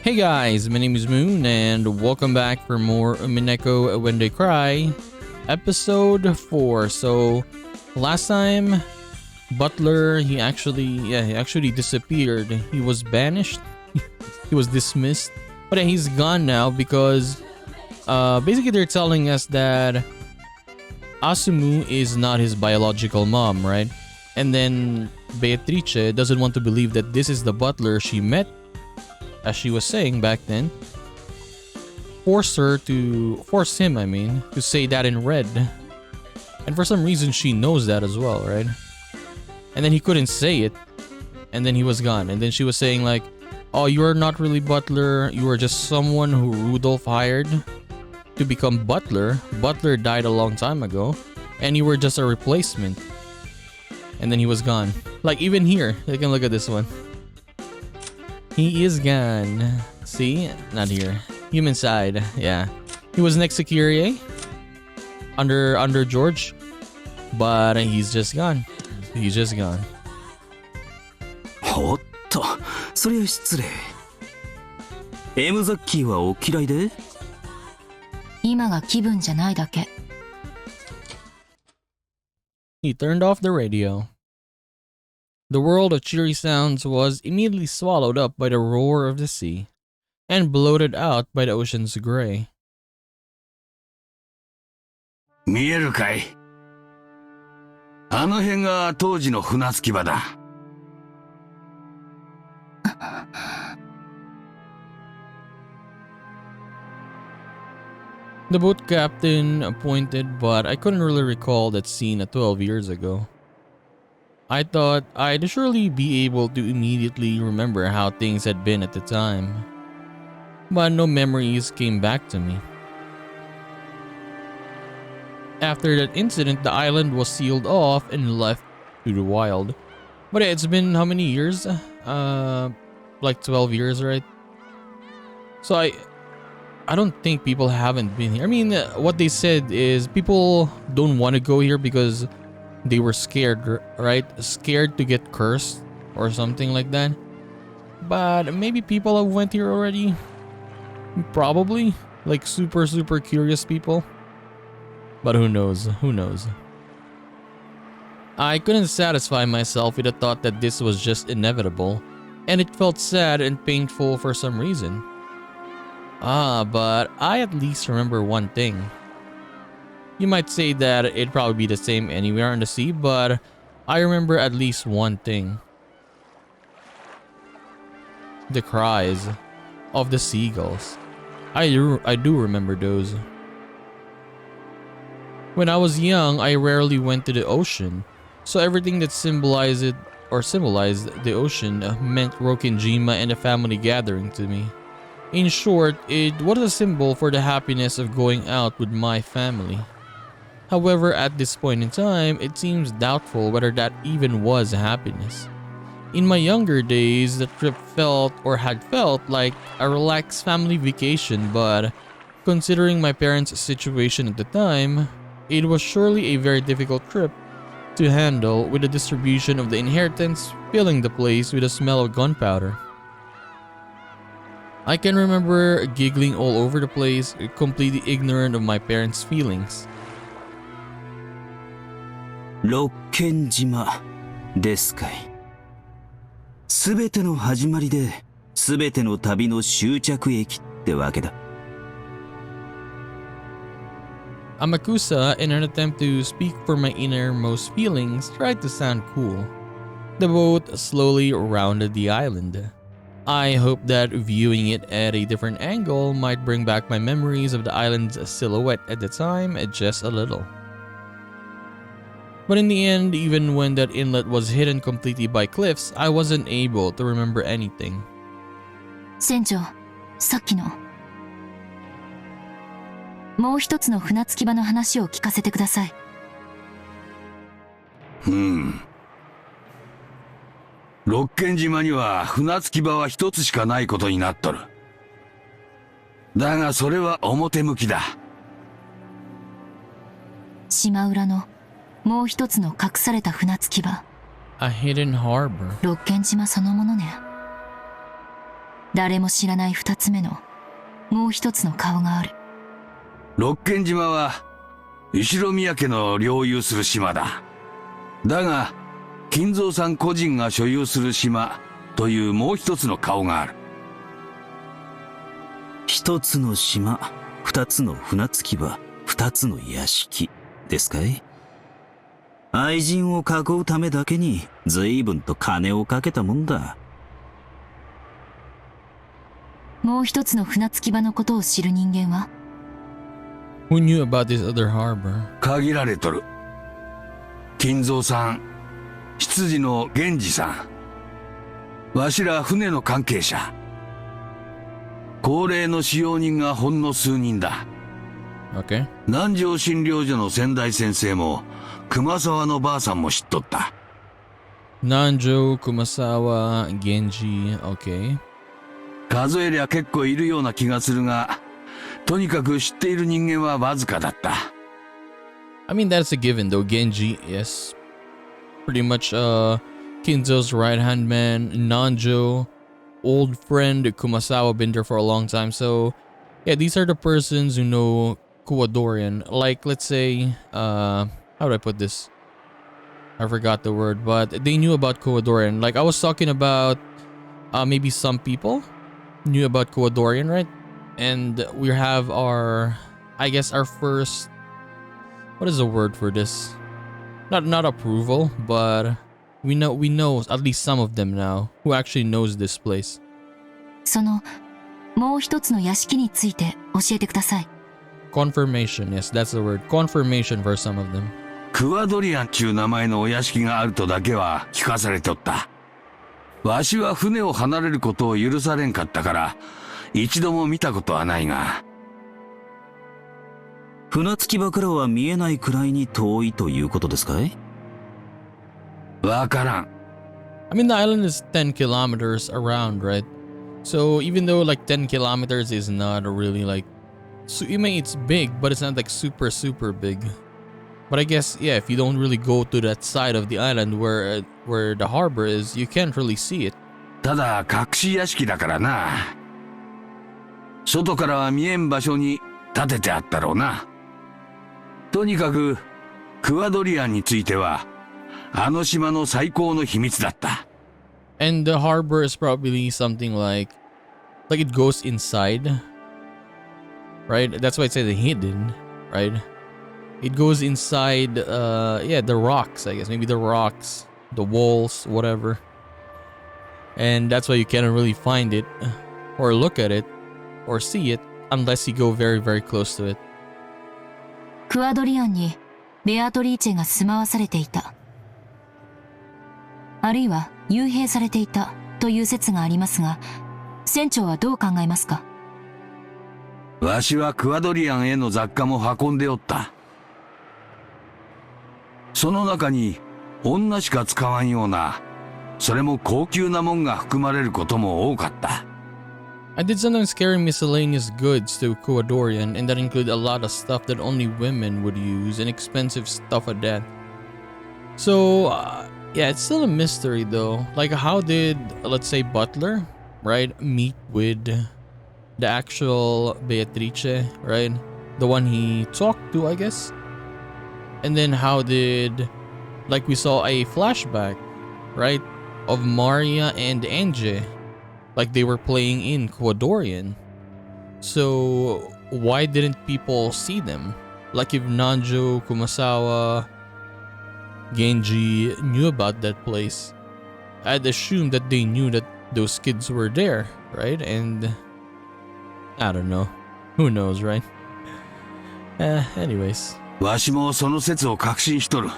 Hey guys, my name is Moon and welcome back for more Umineko When They Cry, episode 4. So last time Butler, he actually disappeared. He was banished. He was dismissed. But he's gone now because basically they're telling us that Asumu is not his biological mom, right? And then Beatrice doesn't want to believe that this is the butler she met, as she was saying back then. Force him, to say that in red. And for some reason she knows that as well, right? And then he couldn't say it. And then he was gone. And then she was saying like, oh, you are not really butler. You are just someone who Rudolph hired to become butler. Butler died a long time ago. And you were just a replacement. And then he was gone. Like even here, you can look at this one. He is gone. See? Not here. Human side. Yeah. He was next to Kyrie. Under George. But he's just gone. He's just gone. おっと、そりゃ失礼。M ザッキーはお嫌いで？今が気分じゃないだけ。He turned off the radio. The world of cheery sounds was immediately swallowed up by the roar of the sea, and bloated out by the ocean's gray. 見えるかい？あの辺が当時の船着き場だ。The boat captain pointed, but I couldn't really recall that scene 12 years ago. I thought I'd surely be able to immediately remember how things had been at the time, but no memories came back to me. After that incident, the island was sealed off and left to the wild. But it's been how many years? Like 12 years, right? So I don't think people haven't been here. I mean, what they said is people don't want to go here because they were scared, right? Scared to get cursed or something like that. But maybe people have went here already. Probably. Like super curious people. But who knows? Who knows? I couldn't satisfy myself with the thought that this was just inevitable. And it felt sad and painful for some reason. But I at least remember one thing. You might say that it'd probably be the same anywhere on the sea, but I remember at least one thing. The cries of the seagulls. I do remember those. When I was young, I rarely went to the ocean, so everything that symbolized the ocean meant Rokinjima and a family gathering to me. In short, it was a symbol for the happiness of going out with my family. However, at this point in time, it seems doubtful whether that even was happiness. In my younger days, the trip had felt like a relaxed family vacation, but considering my parents' situation at the time, it was surely a very difficult trip to handle, with the distribution of the inheritance filling the place with the smell of gunpowder. I can remember giggling all over the place, completely ignorant of my parents' feelings. 六軒島ですかい。すべての始まりで、すべての旅の終着駅ってわけだ。Amakusa, in an attempt to speak for my innermost feelings, tried to sound cool. The boat slowly rounded the island. I hoped that viewing it at a different angle might bring back my memories of the island's silhouette at the time just a little. But in the end, even when that inlet was hidden completely by cliffs, I wasn't able to remember anything. 船長、さっきの。もう一つの船着き場の話を聞かせてください。六軒島には船着き場は一つしかないことになっとる。だがそれは表向きだ。島裏のもう一つの隠された船着き場。A hidden harbor. 六軒島そのものね。誰も知らない二つ目のもう一つの顔がある。六軒島は後ろ宮家の領有する島だ。だが金蔵さん個人が所有する島というもう一つの顔がある。一つの島、二つの船着き場、二つの屋敷ですかい？愛人を囲うためだけに随分と金をかけたもんだ。もう一つの船着き場のことを知る人間は？ Who knew about this other harbor? 限られとる。金蔵さん、執事の源氏さん、わしら船の関係者。高齢の使用人がほんの数人だ。Okay. 南城診療所の先代先生も熊沢のばあさんも知っとった。Nanjo, Kumasawa, Genji. Okay. 数えりゃ結構いるような気がするが、とにかく知っている人間はわずかだった。I mean, that's a given though. Genji, yes. Pretty much Kinzo's right-hand man. Nanjo, old friend. Kumasawa, been there for a long time. So, yeah, these are the persons who know Kuwadorian. Like, let's say, how do I put this? I forgot the word, but they knew about Kuwadorian. Like, I was talking about maybe some people knew about Kuwadorian, right? And we have our, I guess, our first, what is the word for this? Not approval, but we know at least some of them now who actually knows this place. そのもう一つの屋敷について教えてください。Confirmation, yes, that's the word. Confirmation for some of them. クワドリアンちゅう名前のお屋敷があるとだけは聞かされておった。わしは船を離れることを許されんかったから一度も見たことはないが。船着き場からは見えないくらいに遠いということですかい？わからん。I mean, the island is 10 kilometers around, right? So even though like 10 kilometers is not really like, so I mean it's big, but it's not like super big. But I guess, yeah, if you don't really go to that side of the island where the harbor is, you can't really see it. ただ隠し屋敷だからな。外からは見えん場所に建ててあったろうな。とにかくクワドリアンについてはあの島の最高の秘密だった。And the harbor is probably something like it goes inside, right? That's why it says hidden, right? It goes inside, yeah, the rocks, I guess. Maybe the rocks, the walls, whatever. And that's why you can't really find it, or look at it, or see it, unless you go very close to it. クワドリアンにベアトリーチェが住まわされていた。あるいは幽閉されていたという説がありますが、船長はどう考えますか？わしはクワドリアンへの雑貨も運んでおった。その中に女しか使わんような、それも高級なもんが含まれることも多かった。I did sometimes carry miscellaneous goods to Kuwadorian, and that included a lot of stuff that only women would use, and expensive stuff at that. So, yeah, it's still a mystery though. Like, how did, let's say, Butler, right, meet with the actual Beatrice, right? The one he talked to, I guess. And then how did, like we saw a flashback, right, of Maria and Angie, like they were playing in Kuwadorian. So why didn't people see them? Like if Nanjo, Kumasawa, Genji knew about that place, I'd assume that they knew that those kids were there, right? And I don't know. Who knows, right? Anyways. わしもその説を確信しとる。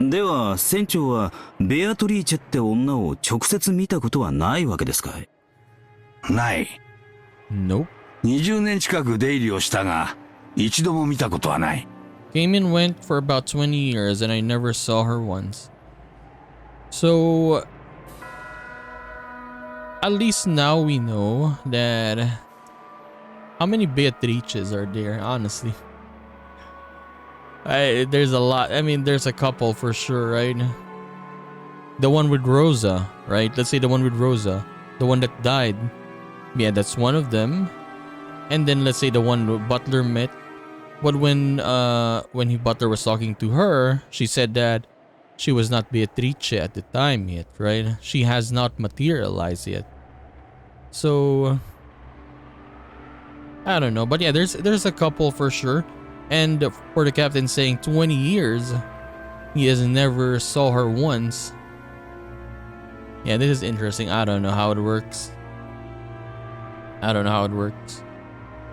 では船長はベアトリーチェって女を直接見たことはないわけですかい？ない。Nope. 20年近く出入りをしたが、一度も見たことはない。Came and went for about 20 years and I never saw her once. So, at least now we know that how many Beatrices are there, honestly? There's a lot. I mean, there's a couple for sure, right? The one with Rosa, right? Let's say the one with Rosa. The one that died. Yeah, that's one of them. And then let's say the one Butler met. But when Butler was talking to her, she said that she was not Beatrice at the time yet, right? She has not materialized yet. So I don't know, but yeah, there's a couple for sure. And for the captain saying 20 years, he has never saw her once. Yeah, this is interesting. I don't know how it works.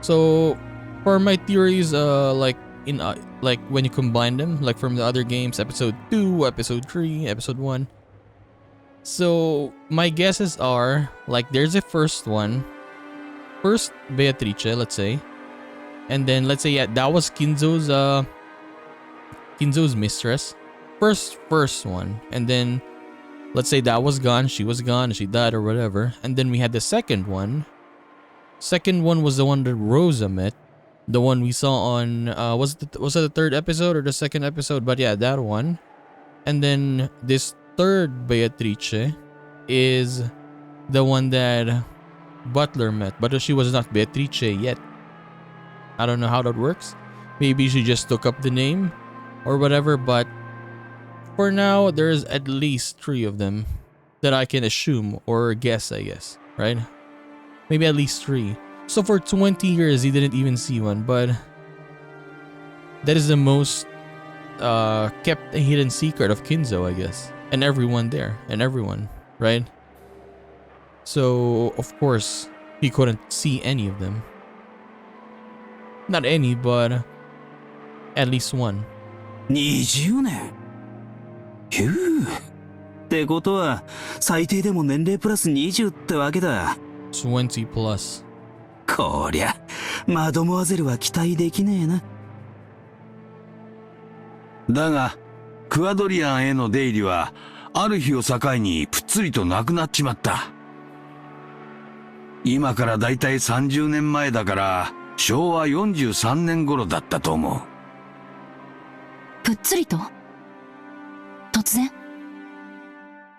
So for my theories, like when you combine them, like from the other games, episode 2, episode 3, episode 1. So my guesses are like there's a first Beatrice, let's say, and then let's say that was Kinzo's mistress, first one, and then let's say that was gone, she was gone, she died or whatever, and then we had the second one. Second one was the one that Rosa met, the one we saw on was it the third episode or the second episode? But yeah, that one. And then this third Beatrice is the one that Butler met, but she was not Beatrice yet. I don't know how that works. Maybe she just took up the name or whatever, but for now there's at least 3 of them that I can assume or guess, I guess, right? Maybe at least 3. So for 20 years he didn't even see one, but that is the most kept a hidden secret of Kinzo, I guess. And everyone there, and everyone, right? So of course he couldn't see any of them. Not any, but at least one. 20年ひゅーってことは最低でも年齢プラス20ってわけだ。20 plus. こりゃマドモアゼルは期待できねえな。だがクアドリアンへの出入りはある日を境にぷっつりとなくなっちまった。今からだいたい30年前だから昭和43年頃だったと思う。ぷっつりと突然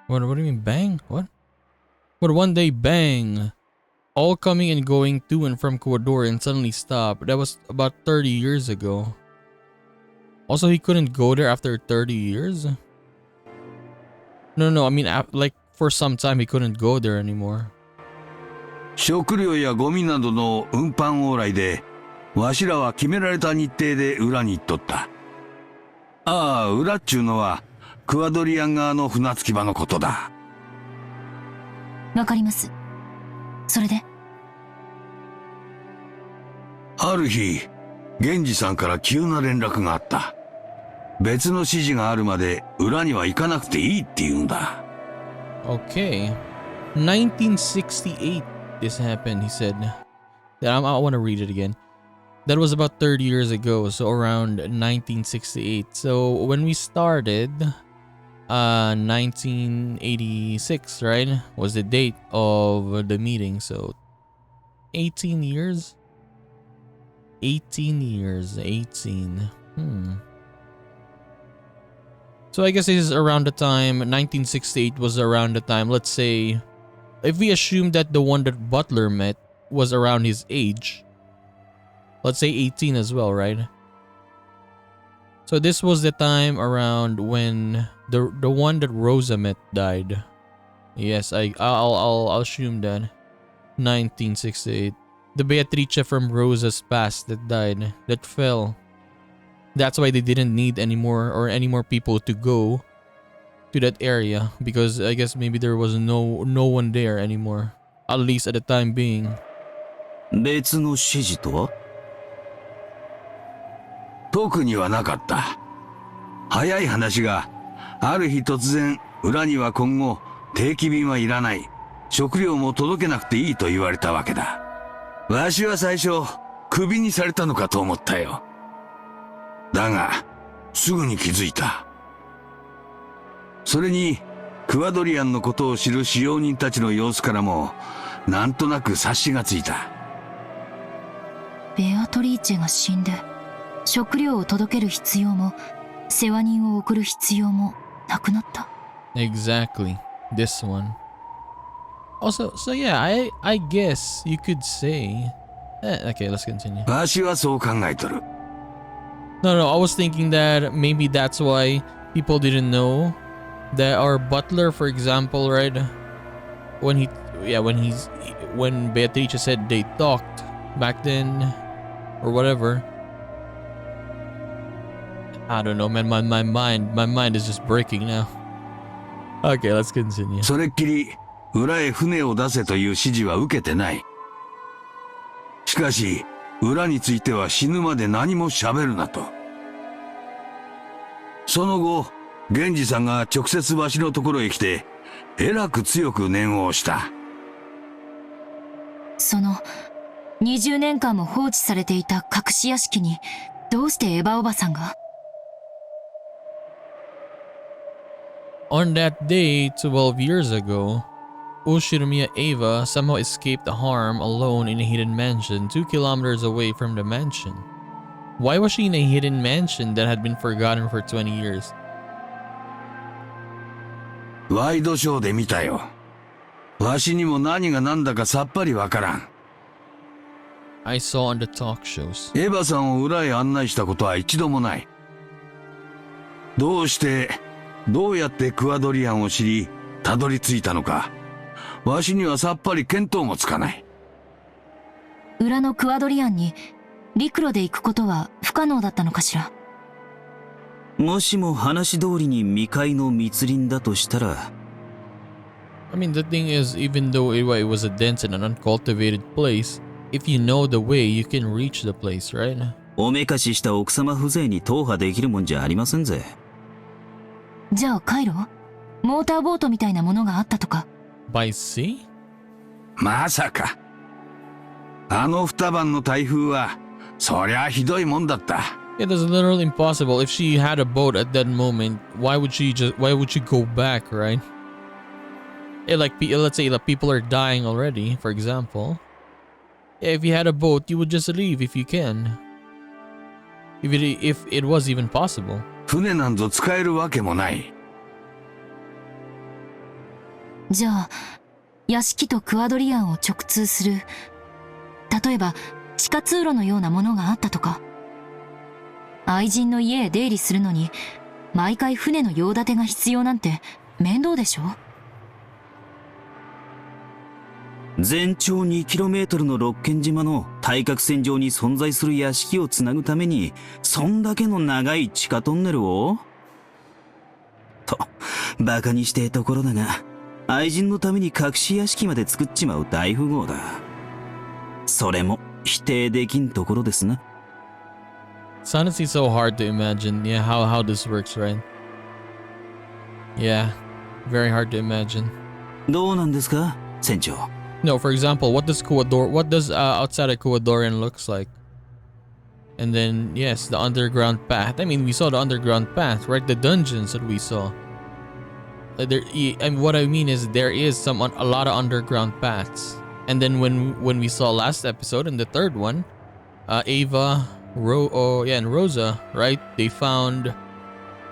What do you mean bang? What? But one day bang. All coming and going to and from Ecuador and suddenly stopped. That was about 30 years ago. Also, he couldn't go there after 30 years? No, I mean, like, for some time he couldn't go there anymore. 食料やゴミなどの運搬往来で、わしらは決められた日程で裏に行っとった。ああ、裏っちゅうのは、クアドリアン側の船着き場のことだ。わかります。それである日、源氏さんから急な連絡があった。別の指示があるまで裏には行かなくていいって言うんだ。Okay. 1968 this happened, he said. I want to read it again. That was about 30 years ago, so around 1968. So when we started, 1986, right, was the date of the meeting. So 18 years? 18 years. So I guess this is around the time, 1968 was around the time, let's say, if we assume that the one that Butler met was around his age, let's say 18 as well, right? So this was the time around when the one that Rosa met died. Yes, I'll assume that 1968. The Beatrice from Rosa's past that died, that fell. That's why they didn't need any more people to go to that area, because I guess maybe there was no one there anymore, at least at the time being. 別の指示とは？特にはなかった。早い話が、ある日突然、裏には今後、定期便はいらない。食料も届けなくていいと言われたわけだ。わしは最初、クビにされたのかと思ったよ。だが、すぐに気づいた。それに、クアドリアンのことを知る使用人たちの様子からも、なんとなく察しがついた。ベアトリーチェが死んで、食料を届ける必要も世話人を送る必要もなくなった。Exactly. This one. Also, so yeah, I guess you could say. Okay, let's continue. わしはそう考えとる。 No, I was thinking that maybe that's why people didn't know that our butler, for example, right? When when Beatrice said they talked back then, or whatever. I don't know, man. My mind is just breaking now. Okay, let's continue. それっきり裏へ船を出せという指示は受けてない。しかし裏については死ぬまで何も喋るなと。その後源氏さんが直接わしのところへ来てえらく強く念を押した。その20年間も放置されていた隠し屋敷にどうしてエヴァおばさんが？ On that day, 12 years ago, Ushirimiya Eva somehow escaped harm alone in a hidden mansion 2 kilometers away from the mansion. Why was she in a hidden mansion that had been forgotten for 20 years? ワイドショーで見たよ。わしにも何が何だかさっぱりわからん。 I saw on the talk shows. エヴァさんを裏へ案内したことは一度もない。どうやってクワドリアンを知りたどり着いたのか、わしにはさっぱり見当もつかない。裏のクワドリアンに陸路で行くことは不可能だったのかしら。もしも話通りに未開の密林だとしたら、 I mean, the thing is, even though it was a dense and an uncultivated place, if you know the way, you can reach the place, right? おめかしした奥様風情に踏破できるもんじゃありませんぜ。じゃあ回路？モーターボートみたいなものがあったとか。By sea? まさか。あの二晩の台風はそりゃひどいもんだった。 Yeah, that's literally impossible. If she had a boat at that moment, why would she go back, right? Yeah, like let's say that people are dying already, for example. Yeah, if you had a boat, you would just leave if you can. If it was even possible. 船なんぞ使えるわけもない。じゃあ屋敷とクワドリアンを直通する、例えば地下通路のようなものがあったとか。愛人の家へ出入りするのに毎回船の用立てが必要なんて面倒でしょ。全長 2km の六軒島の対角線上に存在する屋敷をつなぐためにそんだけの長い地下トンネルをとバカにしてえところだが、愛人のために隠し屋敷まで作っちまう大富豪だ。それも否定できんところですな。 It's honestly so hard to imagine, yeah, how this works, right? Yeah, very hard to imagine. どうなんですか、船長。 No, for example, what does outside of Kuadorian looks like? And then, yes, the underground path. I mean, we saw the underground path, right? The dungeons that we saw. And what I mean is there is a lot of underground paths. And then when we saw last episode in the third one, Ava, and Rosa, right? They found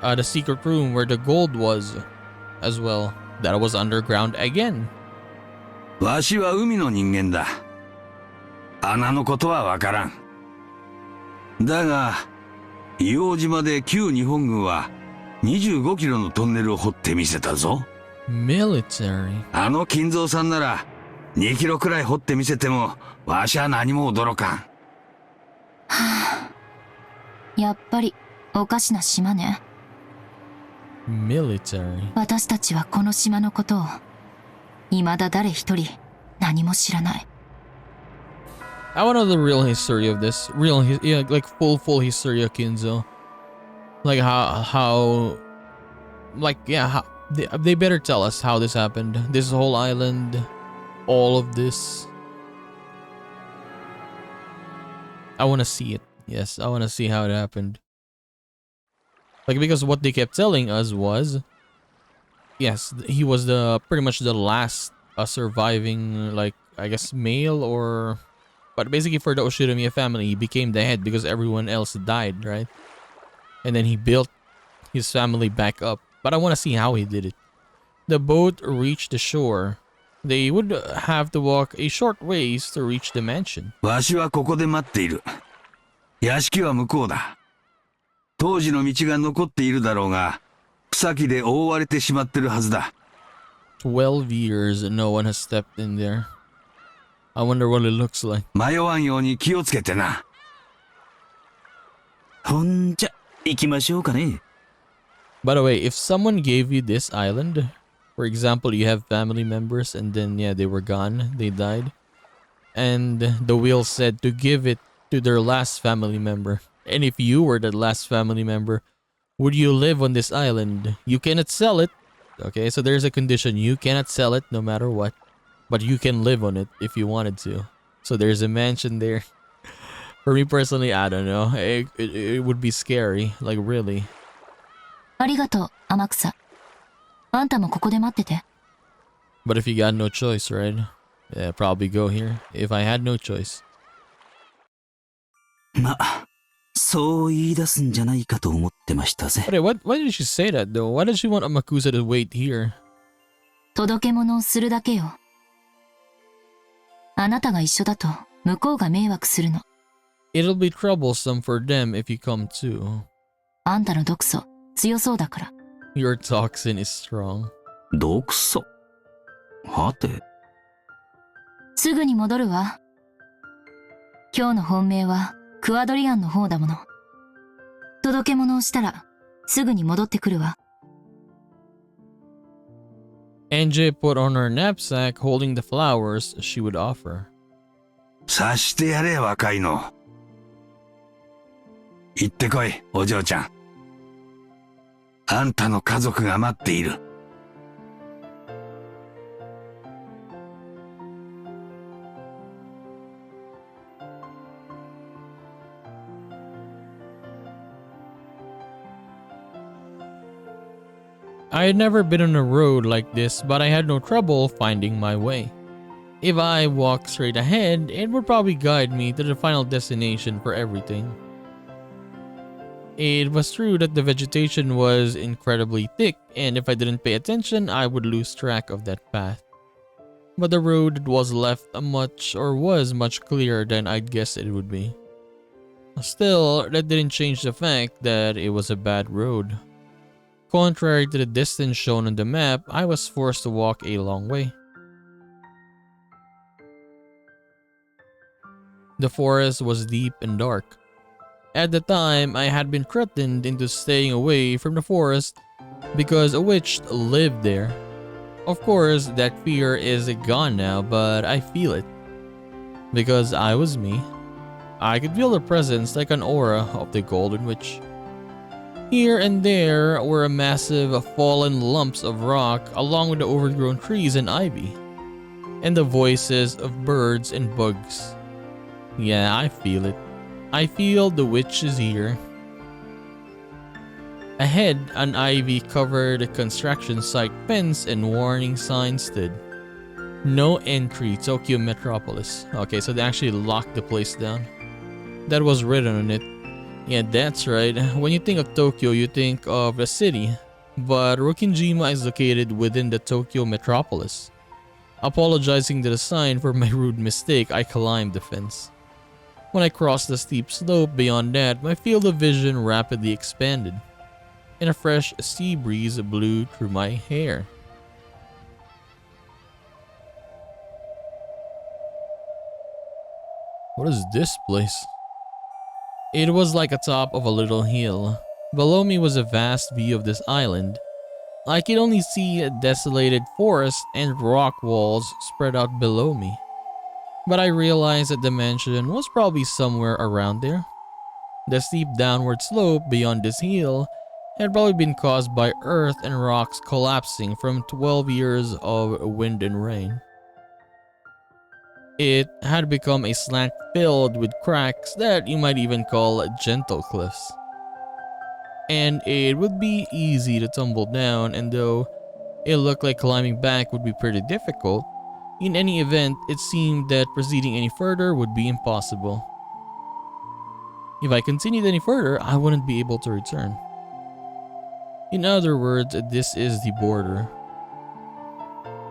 the secret room where the gold was as well. That was underground again. わしは海の人間だ。穴のことはわからん。だが、硫黄島で旧日本軍は25キロのトンネルを掘ってみせたぞ。Military. あの金蔵さんなら2キロくらい掘ってみせてもわしは何も驚かん。やっぱりおかしな島ね。 Military. 私たちはこの島のことを未だ誰一人何も知らない。 I want to know the real history of this. Yeah, like full history of Kinzo. Like how they better tell us how this happened. This whole island, all of this. I want to see it. Yes, I want to see how it happened. Like, because what they kept telling us was, yes, he was pretty much the last surviving, like, I guess male or, but basically for the Oshirimiya family, he became the head because everyone else died, right? And then he built his family back up. But I want to see how he did it. the boat reached the shore, they would have to walk a short ways to reach the mansion. わしはここで待っている。屋敷は向こうだ。当時の道が残っているだろうが、草木で覆われてしまってるはずだ。12 years no one has stepped in there. I wonder what it looks like. 迷わんように気をつけてな。ほんじゃ、行きましょうかね。By the way, if someone gave you this island, for example, you have family members and then yeah, they were gone, they died, and the will said to give it to their last family member. And if you were the last family member, would you live on this island? You cannot sell it. Okay, so there's a condition. You cannot sell it no matter what, but you can live on it if you wanted to. So there's a mansion there. For me personally, I don't know. It would be scary, like really. ありがとう、天草。あんたもここで待ってて。But if you got no choice, right? Yeah, probably go here. If I had no choice. ま、そう言い出すんじゃないかと思ってましたぜ。But why did she say that though? Why did she want Amakusa to wait here? 届け物をするだけよ。あなたが一緒だと向こうが迷惑するの。It'll be troublesome for them if you come too. あんたの毒素強そうだから。Your toxin is strong. 毒素。はて。すぐに戻るわ。今日の本命はクアドリアンの方だもの。届け物をしたらすぐに戻ってくるわ。NJ put on her knapsack holding the flowers she would offer. さしてやれ、若いの。行ってこい、お嬢ちゃん。あんたの家族が待っている。I had never been on a road like this, but I had no trouble finding my way. If I walked straight ahead, it would probably guide me to the final destination for everything. It was true that the vegetation was incredibly thick, and if I didn't pay attention, I would lose track of that path. But the road was was much clearer than I'd guessed it would be. Still, that didn't change the fact that it was a bad road. Contrary to the distance shown on the map, I was forced to walk a long way. The forest was deep and dark. At the time, I had been threatened into staying away from the forest because a witch lived there. Of course, that fear is gone now, but I feel it. Because I was me. I could feel the presence like an aura of the Golden Witch. Here and there were massive fallen lumps of rock along with the overgrown trees and ivy. And the voices of birds and bugs. Yeah, I feel it. I feel the witch is here. Ahead, an ivy-covered construction site fence and warning sign stood. No entry, Tokyo Metropolis. Okay, so they actually locked the place down. That was written on it. Yeah, that's right. When you think of Tokyo, you think of a city. But Rokkenjima is located within the Tokyo Metropolis. Apologizing to the sign for my rude mistake, I climbed the fence. When I crossed the steep slope beyond that, my field of vision rapidly expanded, and a fresh sea breeze blew through my hair. What is this place? It was like atop of a little hill. Below me was a vast view of this island. I could only see a desolated forest and rock walls spread out below me. But I realized that the mansion was probably somewhere around there. The steep downward slope beyond this hill had probably been caused by earth and rocks collapsing from 12 years of wind and rain. It had become a slant filled with cracks that you might even call gentle cliffs. And it would be easy to tumble down, and though it looked like climbing back would be pretty difficult, in any event, it seemed that proceeding any further would be impossible. If I continued any further, I wouldn't be able to return. In other words, this is the border.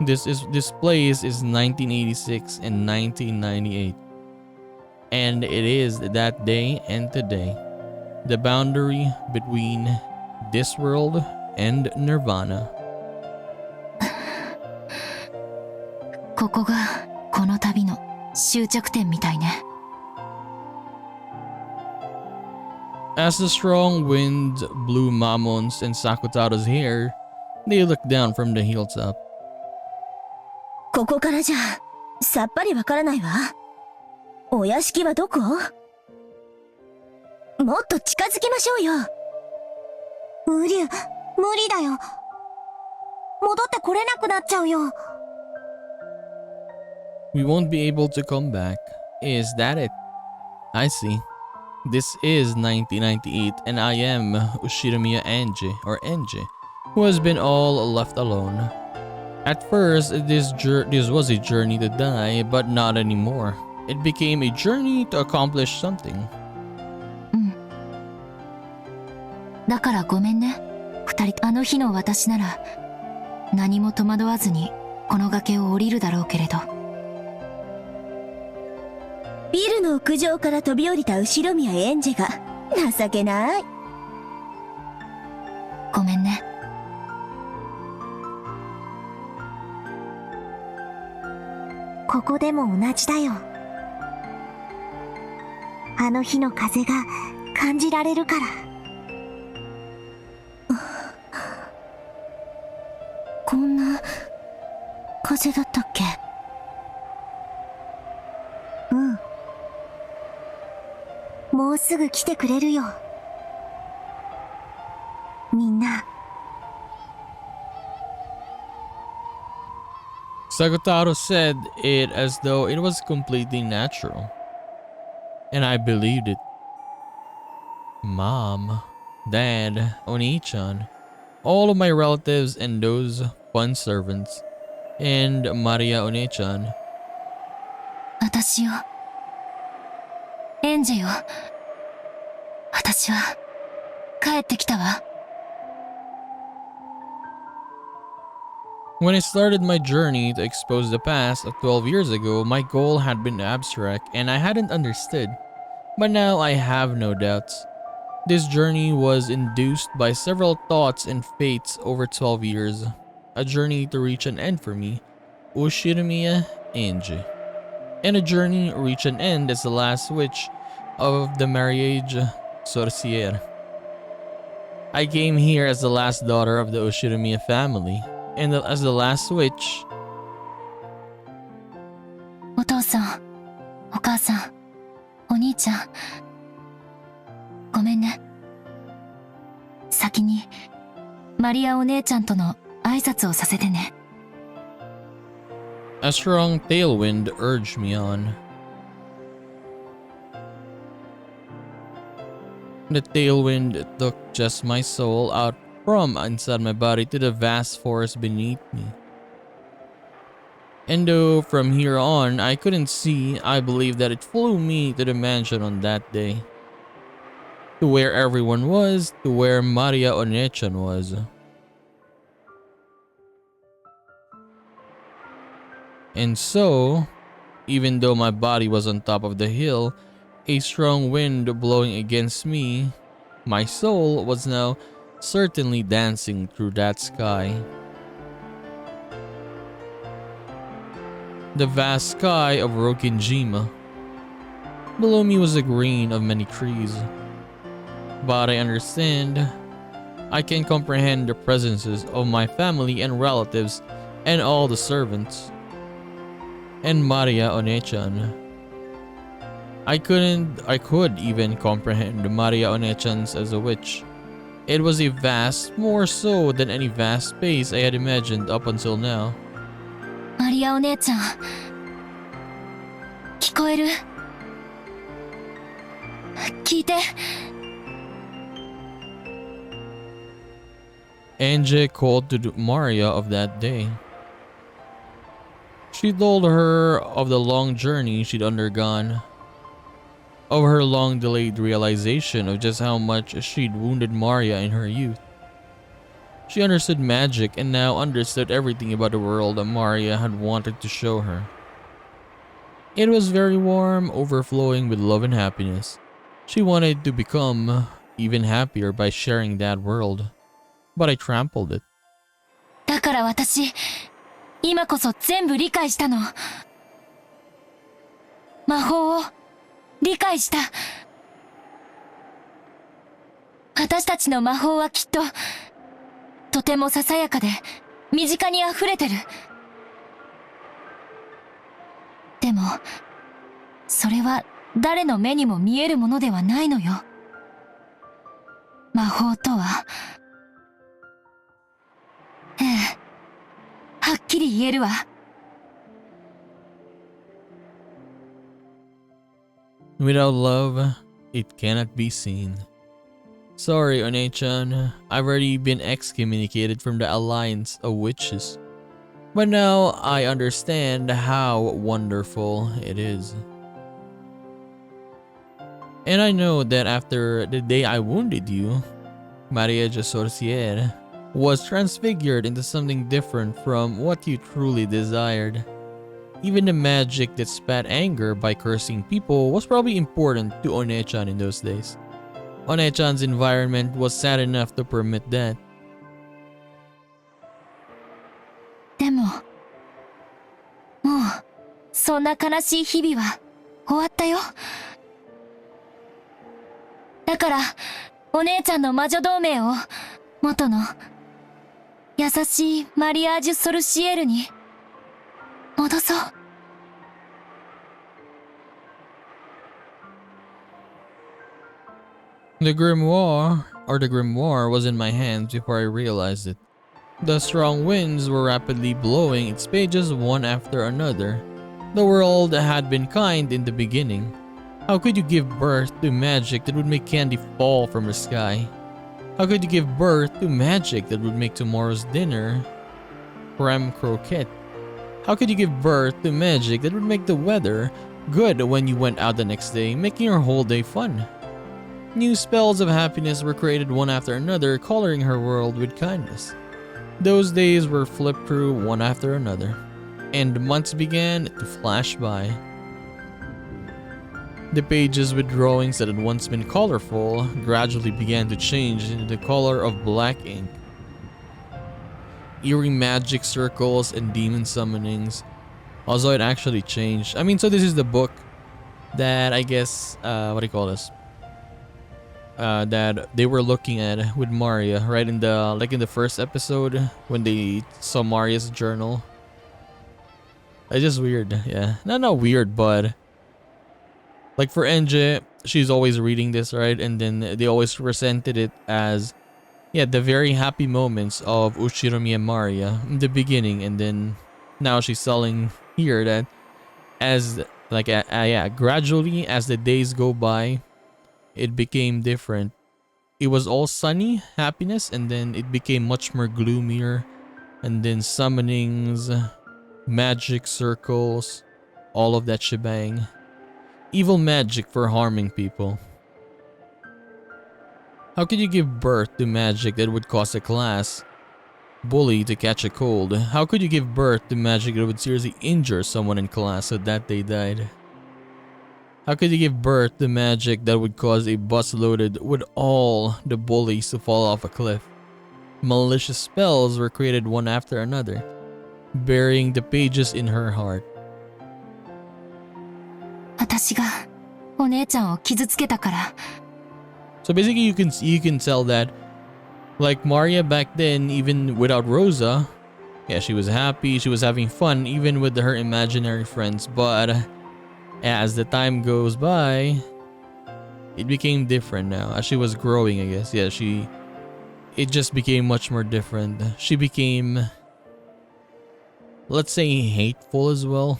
This place is 1986 and 1998. And it is that day and today. The boundary between this world and Nirvana. ここがこの旅の終着点みたいね。As the strong wind blew Mamon's and Sakutaro's hair, they looked down from the hilltop. ここからじゃさっぱりわからないわ。お屋敷はどこ？もっと近づきましょうよ。無理だよ。戻ってこれなくなっちゃうよ。We won't be able to come back. Is that it? I see. This is 1998 and I am Ushiramiya Enji, who has been all left alone. At first, this was a journey to die, but not anymore. It became a journey to accomplish something. だからごめんね。二人、あの日の私なら何も戸惑わずにこの崖を降りるだろうけれど。ビルの屋上から飛び降りた後宮エンジェが情けない。ごめんね。ここでも同じだよ。あの日の風が感じられるから。こんな風だったっけ？うん。もうすぐ来てくれるよ。みんな。Sakutaro said it as though it was completely natural. And I believed it. Mom, Dad, Oni-chan, all of my relatives and those fun servants, and Maria One-chan. 私よ。エンジよ。私は帰ってきたわ。When I started my journey to expose the past of 12 years ago, my goal had been abstract and I hadn't understood. But now I have no doubts. This journey was induced by several thoughts and fates over 12 years. A journey to reach an end for me, Ushiramiya Enji. And a journey to reach an end as the last switch of the marriage sorcier. I came here as the last daughter of the Ushiramiya family. And as the last switch. お父さん、お母さん、お兄ちゃん。ごめんね。先にマリアお姉ちゃんとの挨拶をさせてね。A strong tailwind urged me on. The tailwind took just my soul out from inside my body to the vast forest beneath me. And though from here on I couldn't see, I believe that it flew me to the mansion on that day. To where everyone was, to where Maria One-chan was. And so, even though my body was on top of the hill, a strong wind blowing against me, my soul was now certainly dancing through that sky. The vast sky of Rokinjima. Below me was the green of many trees. But I understand. I can comprehend the presences of my family and relatives and all the servants. And Maria One-chan. I could even comprehend Maria One-chan's as a witch. It was a vast, more so than any vast space I had imagined up until now. マリアお姉ちゃん、聞こえる？聞いて。Angie called to Maria of that day. She told her of the long journey she'd undergone, of her long-delayed realization of just how much she'd wounded Maria in her youth. She understood magic and now understood everything about the world that Maria had wanted to show her. It was very warm, overflowing with love and happiness. She wanted to become even happier by sharing that world, but I trampled it. だから私、今こそ全部理解したの。魔法を理解した。私たちの魔法はきっと、とてもささやかで、身近に溢れてる。でも、それは誰の目にも見えるものではないのよ。魔法とは、ええ、はっきり言えるわ。Without love, it cannot be seen. Sorry, One-chan, I've already been excommunicated from the Alliance of Witches. But now I understand how wonderful it is. And I know that after the day I wounded you, Maria de Sorcier was transfigured into something different from what you truly desired. Even the magic that spat anger by cursing people was probably important to One-chan in those days. One-chan's environment was sad enough to permit that. でも、もう、そんな悲しい日々は終わったよ。だから、お姉ちゃんの魔女同盟を、元の、優しいマリアージュ・ソルシエルに、戻そう。The grimoire was in my hands before I realized it. The strong winds were rapidly blowing its pages one after another. The world had been kind in the beginning. How could you give birth to magic that would make candy fall from the sky? How could you give birth to magic that would make tomorrow's dinner creme croquette? How could you give birth to magic that would make the weather good when you went out the next day, making your whole day fun? New spells of happiness were created one after another, coloring her world with kindness. Those days were flipped through one after another, and months began to flash by. The pages with drawings that had once been colorful gradually began to change into the color of black ink. Eerie magic circles and demon summonings. Also, it actually changed. I mean, so this is the book that I guess, what do you call this? That they were looking at with Maria, right? In the first episode when they saw Maria's journal. It's just weird, yeah. Not weird, but like for NJ, she's always reading this, right? And then they always presented it as, yeah, the very happy moments of Ushiromi and Maria in the beginning, and then now she's telling here that as like yeah, gradually as the days go by, it became different. It was all sunny happiness, and then it became much more gloomier, and then summonings, magic circles, all of that shebang. Evil magic for harming people. How could you give birth to magic that would cause a class bully to catch a cold? How could you give birth to magic that would seriously injure someone in class so that they died? How could you give birth to magic that would cause a bus loaded with all the bullies to fall off a cliff? Malicious spells were created one after another, burying the pages in her heart. 私がお姉ちゃんを傷つけたから。 So basically you can tell that like Maria back then, even without Rosa, yeah, she was happy, she was having fun even with her imaginary friends, but as the time goes by, it became different now. As she was growing, I guess. Yeah, it just became much more different. She became, let's say, hateful as well,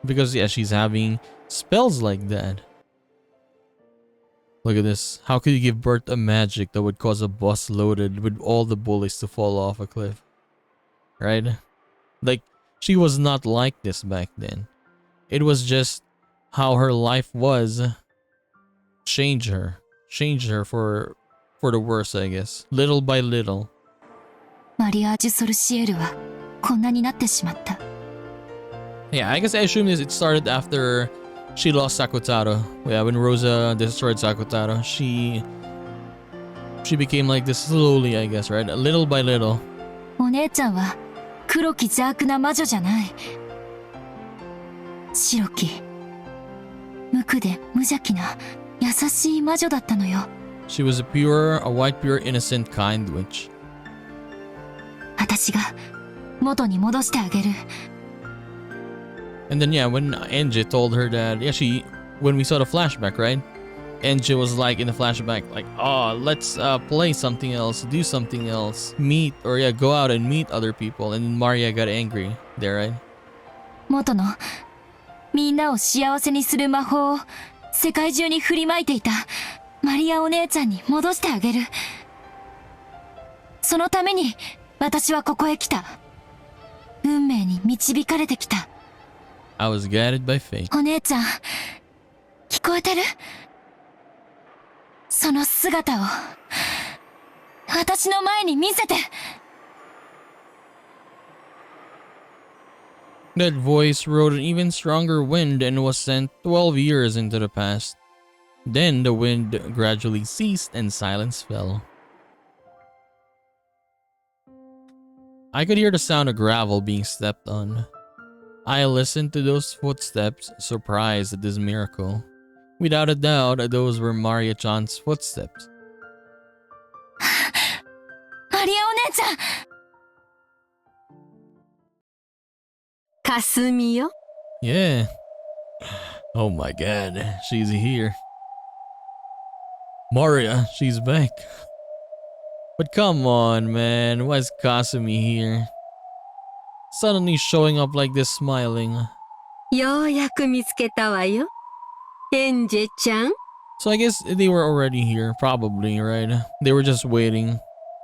because yeah, she's having spells like that. Look at this. How could you give birth to magic that would cause a bus loaded with all the bullies to fall off a cliff? Right? Like, she was not like this back then. It was just how her life was. Changed her for the worse, I guess. Little by little. マリアージュ・ソルシエルはこんなになってしまった。 Yeah, I guess I assume this it started after she lost Sakutaro. Yeah, when Rosa destroyed Sakutaro, she became like this slowly, I guess, right? Little by little. お姉ちゃんは黒き邪悪な魔女じゃない。白き無垢で無邪気な優しい魔女だったのよ。 She was a white, pure, innocent, kind witch. 私が元に戻してあげる。 And then yeah, when Enji told her that, when we saw the flashback, right? Enji was like in the flashback, like, oh, let's play something else, do something else, meet, or yeah, go out and meet other people. And Maria got angry there, right? 元のみんなを幸せにする魔法を世界中に振りまいていたマリアお姉ちゃんに戻してあげる。そのために私はここへ来た。運命に導かれてきた。 I was guided by fate. お姉ちゃん、聞こえてる？その姿を私の前に見せて。 That voice rode an even stronger wind and was sent 12 years into the past. Then the wind gradually ceased and silence fell. I could hear the sound of gravel being stepped on. I listened to those footsteps, surprised at this miracle. Without a doubt, those were Maria-chan's footsteps. マリアお姉ちゃん。かすみよ。 Yeah. Oh my god, she's here. Maria, she's back. But come on, man, why is Kasumi here? Suddenly showing up like this smiling. ようやく見つけたわよ。エンジェちゃん。 So I guess they were already here, probably, right? They were just waiting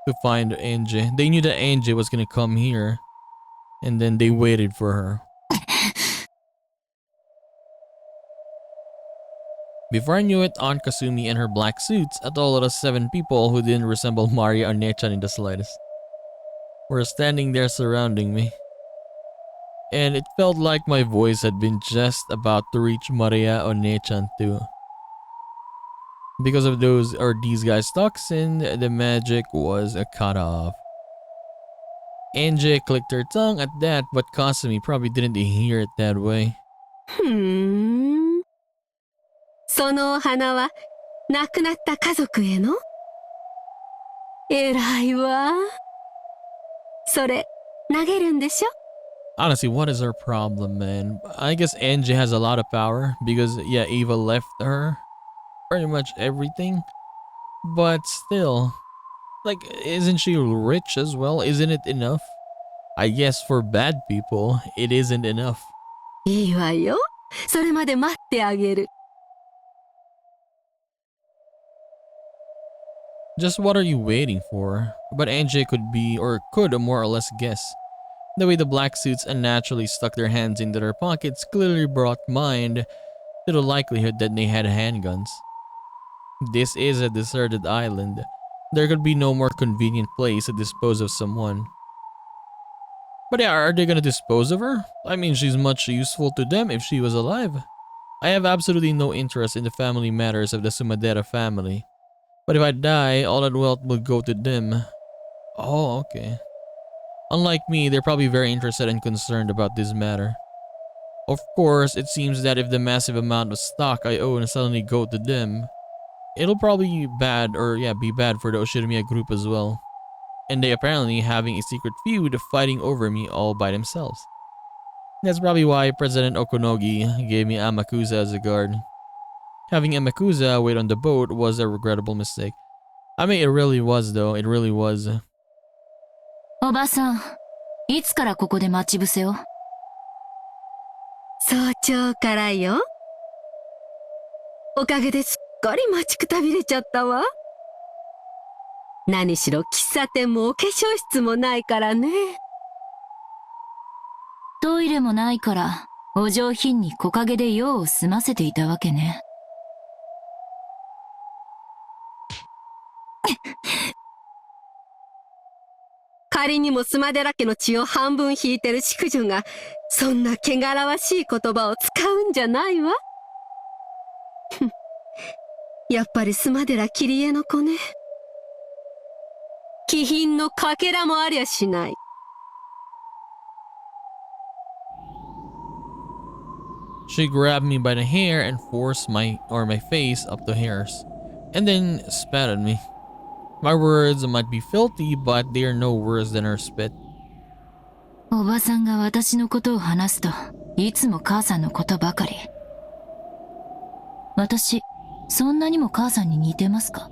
to find Angie. They knew that Angie was gonna come here. And then they waited for her. Before I knew it, Aunt Kasumi and her black suits, a total of 7 people who didn't resemble Maria or Nechan in the slightest, were standing there surrounding me. And it felt like my voice had been just about to reach Maria or Nechan too. Because of these guys' toxin, the magic was cut off. Angie clicked her tongue at that, but Kasumi probably didn't hear it that way. そのお花は亡くなった家族への？偉いわ。それ投げるんでしょ？ Honestly, what is her problem, man? I guess Angie has a lot of power because, yeah, Eva left her pretty much everything. But still, like, isn't she rich as well? Isn't it enough? I guess for bad people, it isn't enough. いいわよ。それまで待ってあげる。 Just what are you waiting for? But Angie could more or less guess. The way the black suits unnaturally stuck their hands into their pockets clearly brought mind to the likelihood that they had handguns. This is a deserted island. There could be no more convenient place to dispose of someone. But yeah, are they gonna dispose of her? I mean, she's much useful to them if she was alive. I have absolutely no interest in the family matters of the Sumadera family. But if I die, all that wealth will go to them. Oh, okay. Unlike me, they're probably very interested and concerned about this matter. Of course, it seems that if the massive amount of stock I own suddenly go to them, it'll probably be bad for the Oshirimiya group as well. And they apparently having a secret feud fighting over me all by themselves. That's probably why President Okonogi gave me Amakusa as a guard. Having Amakusa wait on the boat was a regrettable mistake. I mean, it really was though, it really was. おばさん、いつからここで待ち伏せを？早朝からよ。おかげですっかり待ちくたびれちゃったわ。何しろ喫茶店もお化粧室もないからね。トイレもないから、お上品に木陰で用を済ませていたわけね。仮にもスマデラ家の血を半分引いてる淑女が、そんな汚らわしい言葉を使うんじゃないわ。ふん。やっぱりスマデラキリエの子ね。気品のかけらもありゃしない。She grabbed me by the hair and forced my face up the hairs, and then spat at me. My words might be filthy, but they are no worse than her spit. おばさんが私のことを話すと、いつも母さんのことばかり。私、そんなにも母さんに似てますか？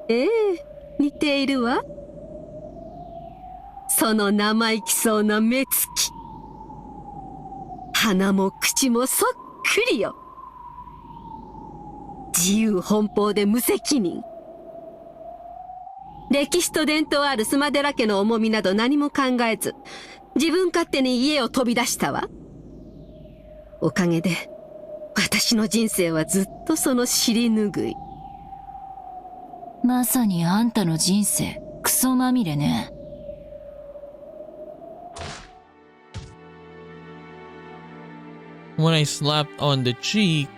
ええ、似ているわ。その生意気そうな目つき。鼻も口もそっくりよ。自由奔放で無責任。歴史と伝統あるスマデラ家の重みなど何も考えず、自分勝手に家を飛び出したわ。おかげで、私の人生はずっとその尻拭い。まさにあんたの人生、クソまみれね。When I slapped on the cheek,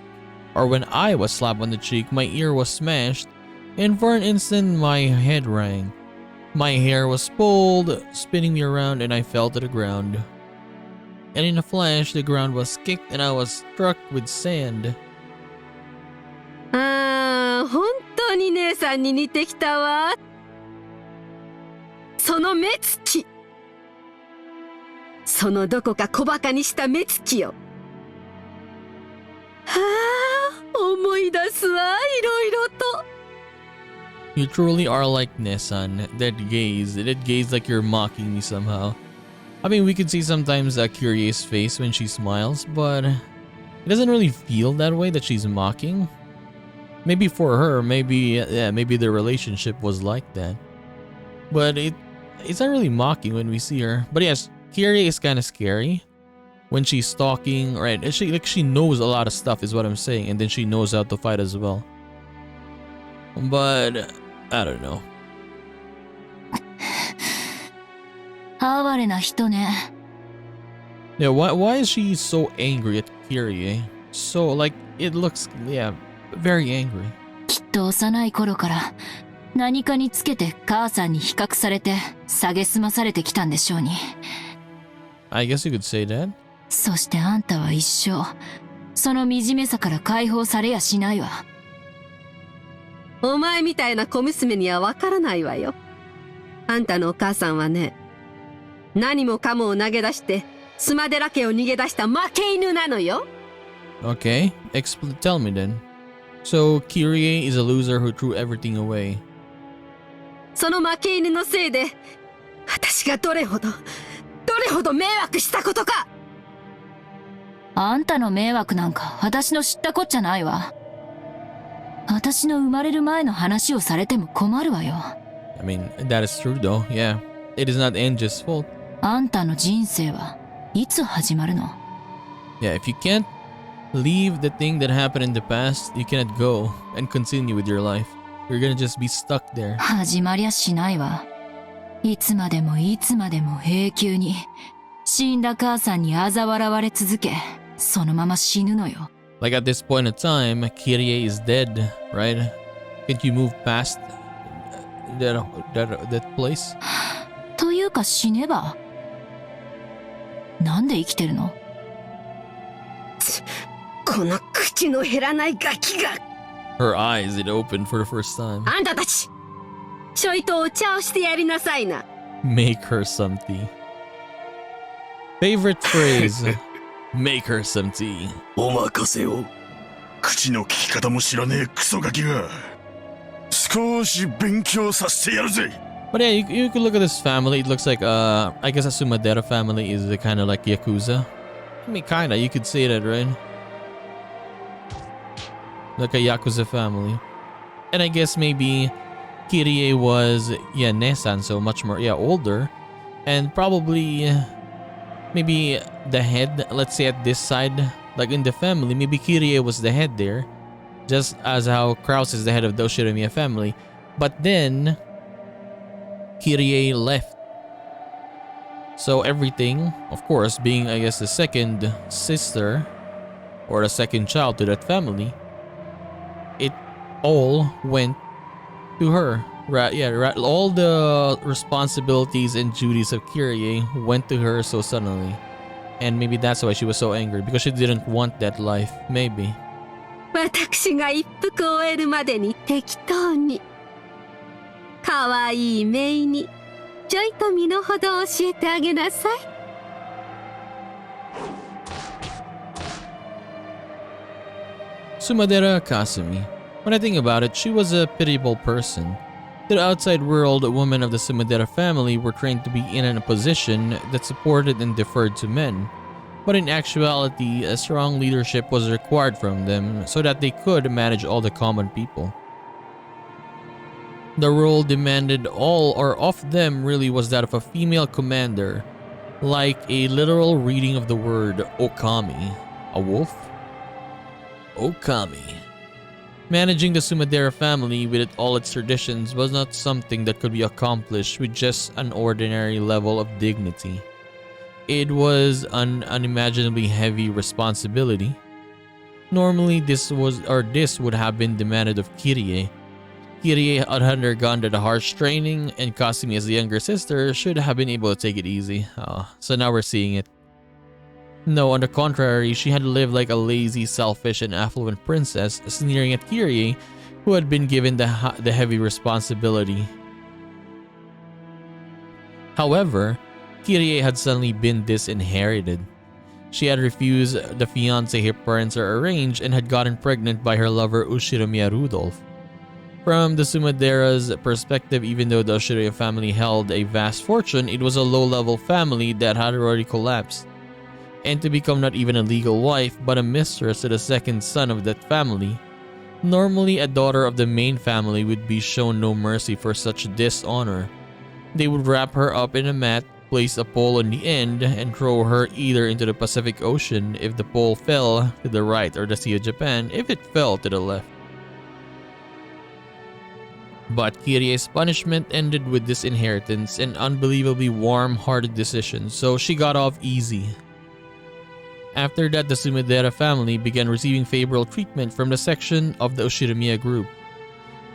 or when I was slapped on the cheek, my ear was smashed, and for an instant my head rang. My hair was pulled, spinning me around, and I fell to the ground. And in a flash, the ground was kicked and I was struck with sand. 本当に姉さんに似てきたわ。その目つき。そのどこか小馬鹿にした目つきよ。はあ、思い出すわ、いろいろと。You truly are like Nessan. That gaze like you're mocking me somehow. I mean, we could see sometimes Kyrie's face when she smiles, but it doesn't really feel that way that she's mocking. Maybe for her, maybe the relationship was like that. But it's not really mocking when we see her. But yes, Kyrie is kind of scary when she's talking, right? She knows a lot of stuff is what I'm saying, and then she knows how to fight as well. But I don't know. 哀れな人ね。Yeah, why is she so angry at Kyrie? So like it looks very angry. きっと幼い頃から何かにつけて母さんに比較されて蔑まされてきたんでしょうに。I guess you could say that. そしてあんたは一生その惨めさから解放されやしないわ。お前みたいな小娘にはわからないわよ。あんたのお母さんはね、何もかもを投げ出してスマデラ家を逃げ出した負け犬なのよ。Okay, tell me then. So Kyrie is a loser who threw everything away. その負け犬のせいで私がどれほど迷惑したことか。あんたの迷惑なんか私の知ったこっちゃないわ。私の生まれる前の話をされても困るわよ。I mean, that is true though, yeah. It is not Angie's fault. あんたの人生はいつ始まるの？ Yeah, if you can't leave the thing that happened in the past, you cannot go and continue with your life. You're gonna just be stuck there. 始まりゃしないわ。いつまでもいつまでも永久に死んだ母さんに嘲笑われ続け、そのまま死ぬのよ。Like at this point in time, Kyrie is dead, right? Can't you move past that place? というか死ねば。なんで生きてるの？この口の減らないガキが。Her eyes did open for the first time. あんたたち、ちょいとお茶をしてやりなさいな。Make her some tea. Favorite phrase. Make her some tea. お任せを。口の利き方も知らねえクソガキが。少し勉強させてやるぜ。But yeah, you could look at this family. It looks like, I guess a Sumadera family is kind of like Yakuza. I mean, kind of. You could say that, right? Like a Yakuza family. And I guess maybe Kyrie was, Nessan, so much more, older. And probably, maybe the head, let's say at this side, like in the family, maybe Kyrie was the head there. Just as how Kraus is the head of the Oshiromiya family. But then, Kirie left. So everything, of course, being I guess the second sister or the second child to that family, it all went to her. Right, yeah, right. All the responsibilities and duties of Kirie went to her so suddenly. And maybe that's why she was so angry, because she didn't want that life, maybe. 私が一服終えるまでに適当に。かわいいメイにちょいと身の程を教えてあげなさい。Sumadera Kasumi. When I think about it, she was a pitiable person. To the outside world, women of the Sumadera family were trained to be in a position that supported and deferred to men. But in actuality, a strong leadership was required from them so that they could manage all the common people. The role demanded all or of them really was that of a female commander, like a literal reading of the word Okami. A wolf? Okami. Managing the Sumadera family with all its traditions was not something that could be accomplished with just an ordinary level of dignity. It was an unimaginably heavy responsibility. Normally this would have been demanded of Kirie. Kirie had undergone the harsh training, and Kasumi as the younger sister should have been able to take it easy. So now we're seeing it. No, on the contrary, she had lived like a lazy, selfish, and affluent princess, sneering at Kirie, who had been given the heavy responsibility. However, Kirie had suddenly been disinherited. She had refused the fiancé her parents had arranged and had gotten pregnant by her lover Ushiromiya Rudolph. From the Sumadera's perspective, even though the Ushiromiya family held a vast fortune, it was a low-level family that had already collapsed. And to become not even a legal wife, but a mistress to the second son of that family, normally a daughter of the main family would be shown no mercy for such dishonor. They would wrap her up in a mat, place a pole on the end, and throw her either into the Pacific Ocean if the pole fell to the right, or the Sea of Japan if it fell to the left. But Kirie's punishment ended with disinheritance and unbelievably warm-hearted decisions, so she got off easy. After that, the Sumadera family began receiving favorable treatment from the section of the Ushiromiya group.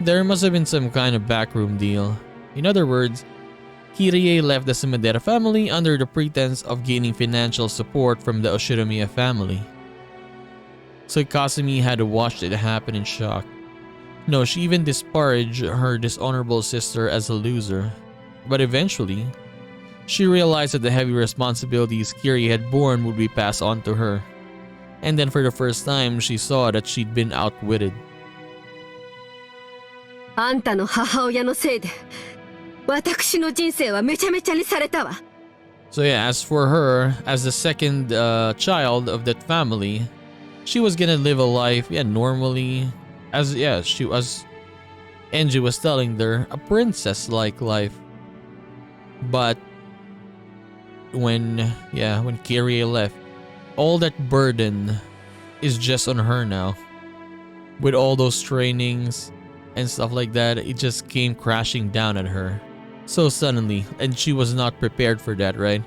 There must have been some kind of backroom deal. In other words, Kirie left the Sumadera family under the pretense of gaining financial support from the Ushiromiya family. So Kasumi had to watch it happen in shock. No, she even disparaged her dishonorable sister as a loser. But eventually, she realized that the heavy responsibilities Kirie had borne would be passed on to her. And then for the first time, she saw that she'd been outwitted. あんたの母親のせいで私の人生はめちゃめちゃにされたわ。 So yeah, as for her, as the second child of that family, she was gonna live a life, normally, she was, Enji was telling her, a princess-like life. But when Kirie left, all that burden is just on her now. With all those trainings and stuff like that, it just came crashing down at her so suddenly, and she was not prepared for that, right?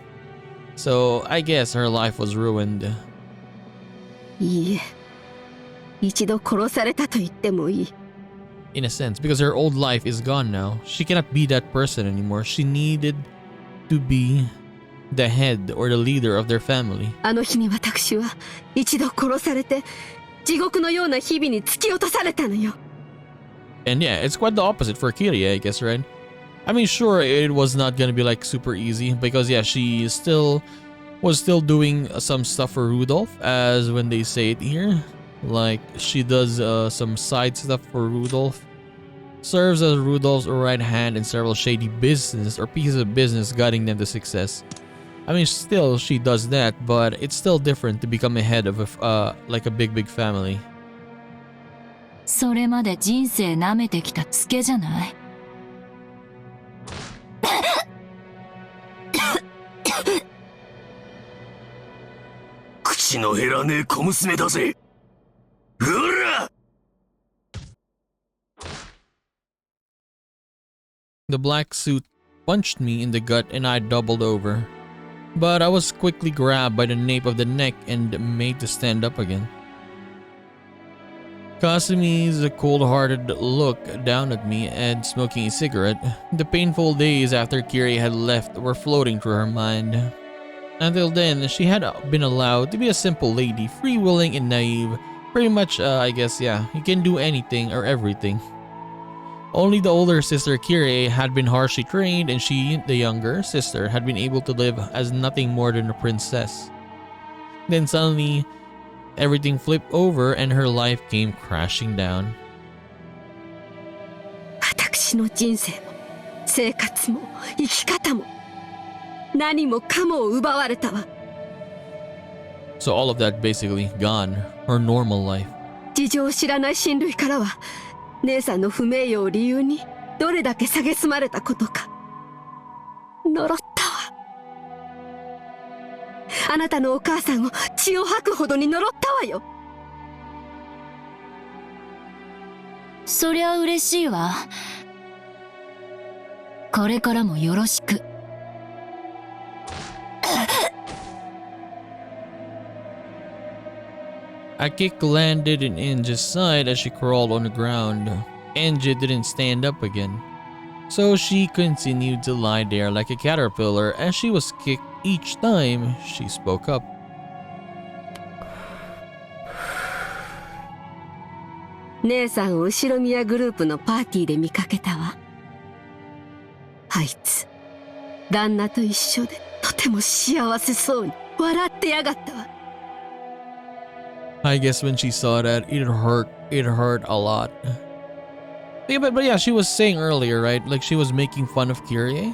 So I guess her life was ruined. いいえ、一度殺されたと言ってもいい。 In a sense, because her old life is gone now. She cannot be that person anymore. She needed to be the head or the leader of their family. あの日に私は一度殺されて地獄のような日々に突き落とされたのよ。 And yeah, it's quite the opposite for Kirie, I guess, right? I mean, sure, it was not gonna be like super easy because she was still doing some stuff for Rudolph, as when they say it here. Like, she does some side stuff for Rudolph. Serves as Rudolph's right hand in several shady business or pieces of business guiding them to success. I mean, still, she does that, but it's still different to become a head of like a big family. それまで人生舐めてきたツケじゃない。口の減らねえ小娘だぜ。うら！ The black suit punched me in the gut and I doubled over. But I was quickly grabbed by the nape of the neck and made to stand up again. Kasumi's cold-hearted look down at me and smoking a cigarette. The painful days after Kiri had left were floating through her mind. Until then, she had been allowed to be a simple lady, free-willing and naive. Pretty much, I guess, yeah, you can do anything or everything. Only the older sister Kirie had been harshly trained and she, the younger sister, had been able to live as nothing more than a princess. Then suddenly, everything flipped over and her life came crashing down. 私の人生も生活も生き方も何もかもを奪われたわ。 So all of that basically gone, her normal life. 事情を知らない親類からは姉さんの不名誉を理由にどれだけ蔑まれたことか。呪ったわ。あなたのお母さんを血を吐くほどに呪ったわよ。そりゃ嬉しいわ。これからもよろしく。A kick landed in Enja's side as she crawled on the ground. Enja didn't stand up again, so she continued to lie there like a caterpillar as she was kicked each time she spoke up. 姉さんを後宮グループのパーティーで見かけたわ。あいつ旦那と一緒でとても幸せそうに笑ってやがったわ。 I guess when she saw that, it hurt a lot. Yeah, but yeah, she was saying earlier, right? Like she was making fun of Kirie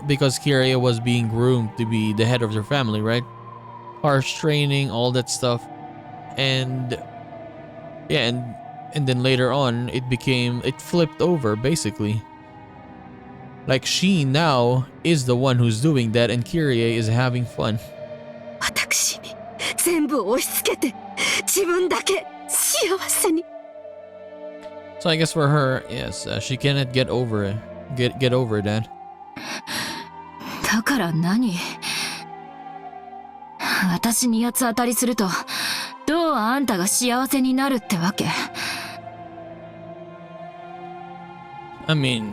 because Kirie was being groomed to be the head of their family, right? Harsh training, all that stuff, and yeah, and then later on, it flipped over basically. Like she now is the one who's doing that, and Kirie is having fun. 私に全部押し付けて自分だけ幸せに。 So I guess for her, yes, she cannot get over it. Get over that. だから何？私に八つ当たりすると、どうあんたが幸せになるってわけ？ I mean,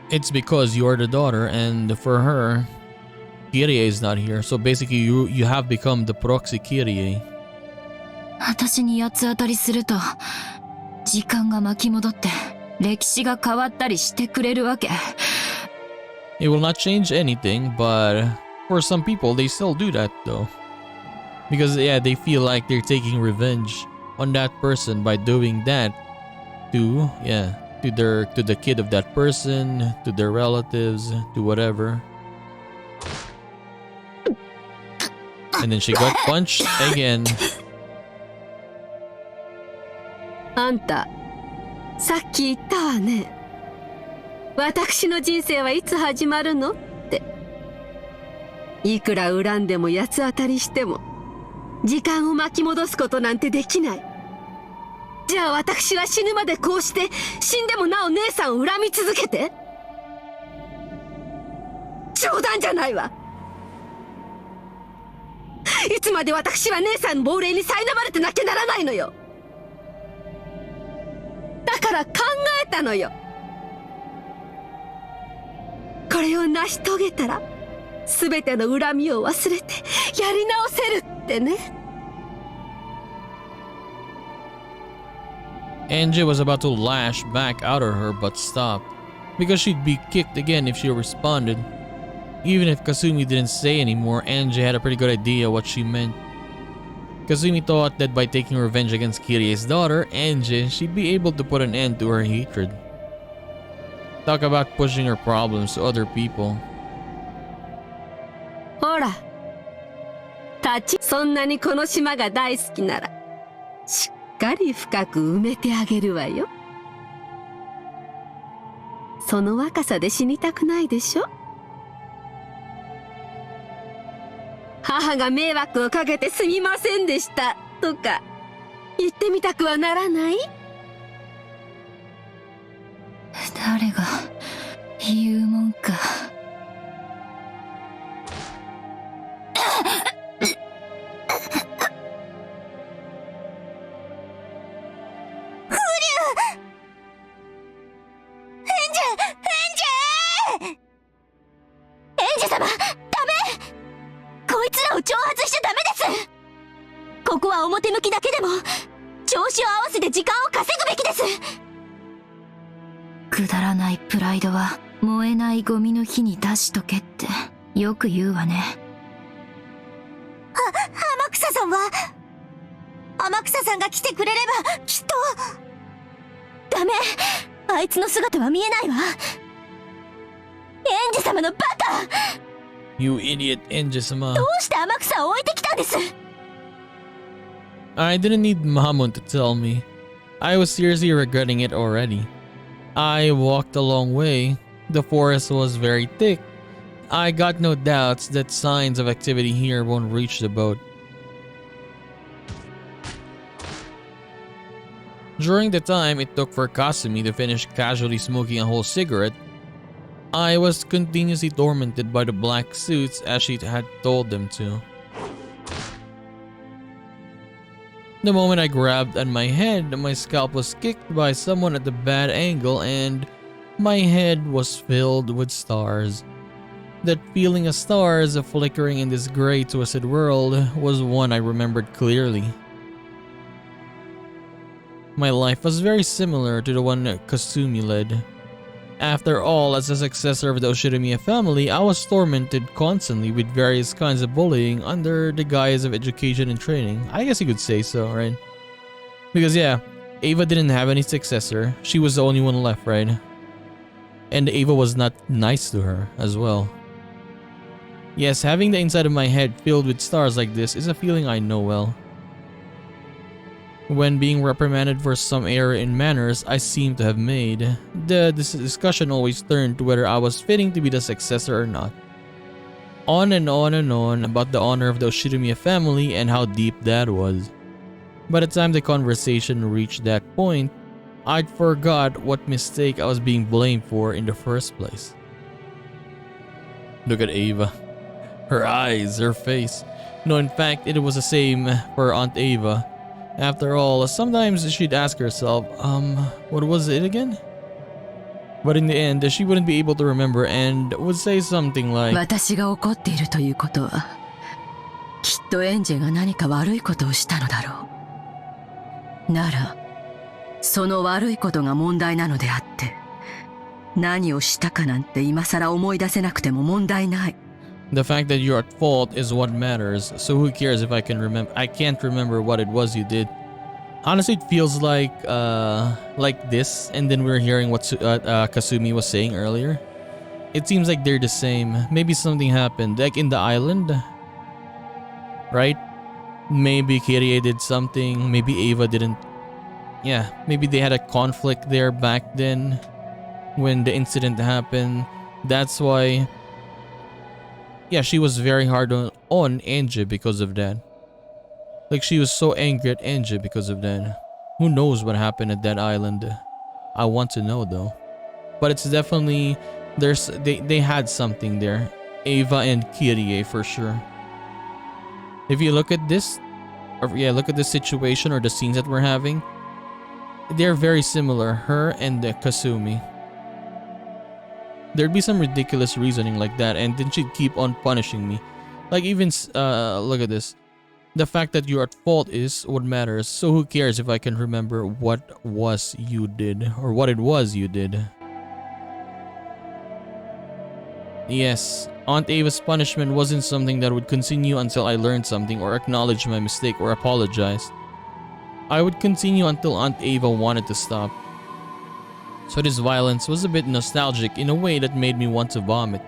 it's because you're the daughter, and for her, Kirie is not here. So basically, you have become the proxy Kirie. 私に八つ当たりすると、時間が巻き戻って歴史が変わったりしてくれるわけ。 It will not change anything, but for some people, they still do that though. Because yeah, they feel like they're taking revenge on that person by doing that to the kid of that person, to their relatives, to whatever. And then she got punched again. あんた、さっき言ったわね。私の人生はいつ始まるのって。いくら恨んでも八つ当たりしても、時間を巻き戻すことなんてできない。じゃあ私は死ぬまでこうして、死んでもなお姉さんを恨み続けて？冗談じゃないわ。いつまで私は姉さんの亡霊に苛まれてなきゃならないのよ。だから考えたのよ。これを成し遂げたら全ての恨みを忘れてやり直せるってね。 Angie was about to lash back out at her but stopped, because she'd be kicked again if she responded. Even if Kasumi didn't say anymore, Angie had a pretty good idea what she meant. Kasumi thought that by taking revenge against Kirie's daughter, Angie, she'd be able to put an end to her hatred. Talk about pushing her problems to other people. ほら、そんなにこの島が大好きなら、しっかり深く埋めてあげるわよ。その若さで死にたくないでしょ？母が迷惑をかけてすみませんでしたとか言ってみたくはならない？誰が言うもんか。エンジ様、ダメ！こいつらを挑発しちゃダメです！ここは表向きだけでも、調子を合わせて時間を稼ぐべきです！くだらないプライドは燃えないゴミの火に出しとけってよく言うわね。天草さんは、天草さんが来てくれれば、きっと。ダメ！あいつの姿は見えないわ。エンジ様のバカ！ You idiot, Enji-sama. どうして天草を置いてきたんです？ I didn't need Mahamon to tell me. I was seriously regretting it already. I walked a long way. The forest was very thick. I got no doubts that signs of activity here won't reach the boat. During the time it took for Kasumi to finish casually smoking a whole cigarette, I was continuously tormented by the black suits as she had told them to. The moment I grabbed at my head, my scalp was kicked by someone at a bad angle and my head was filled with stars. That feeling of stars flickering in this grey twisted world was one I remembered clearly. My life was very similar to the one Kasumi led. After all, as a successor of the Oshirimiya family, I was tormented constantly with various kinds of bullying under the guise of education and training. I guess you could say so, right? Because yeah, Ava didn't have any successor. She was the only one left, right? And Ava was not nice to her as well. Yes, having the inside of my head filled with stars like this is a feeling I know well. When being reprimanded for some error in manners I seem to have made, this discussion always turned to whether I was fitting to be the successor or not. On and on and on about the honor of the Oshirimiya family and how deep that was. By the time the conversation reached that point, I'd forgot what mistake I was being blamed for in the first place. Look at Ava. Her eyes, her face. No, in fact, it was the same for Aunt Ava. After all, sometimes she'd ask herself, what was it again? But in the end, she wouldn't be able to remember and would say something like, 私が怒っているということは、きっとエンジェが何か悪いことをしたのだろう。なら、その悪いことが問題なのであって、何をしたかなんて今更思い出せなくても問題ない。The fact that you're at fault is what matters, so who cares if I can't remember what it was you did. Honestly, it feels like this, and then we're hearing what Kasumi was saying earlier. It seems like they're the same. Maybe something happened, like in the island, right? Maybe Kirie did something, maybe Ava didn't. Yeah, maybe they had a conflict there back then when the incident happened. That's why... Yeah, she was very hard on Angie because of that. Like, she was so angry at Angie because of that. Who knows what happened at that island? I want to know though. But it's definitely... They had something there. Ava and Kirie for sure. If you look at this... look at this situation or the scenes that we're having. They're very similar. Her and Kasumi. There'd be some ridiculous reasoning like that and then she'd keep on punishing me. Like even, look at this. The fact that you're at fault is what matters, so who cares if I can remember what was you did or what it was you did. Yes, Aunt Ava's punishment wasn't something that would continue until I learned something or acknowledged my mistake or apologized. I would continue until Aunt Ava wanted to stop. So this violence was a bit nostalgic in a way that made me want to vomit.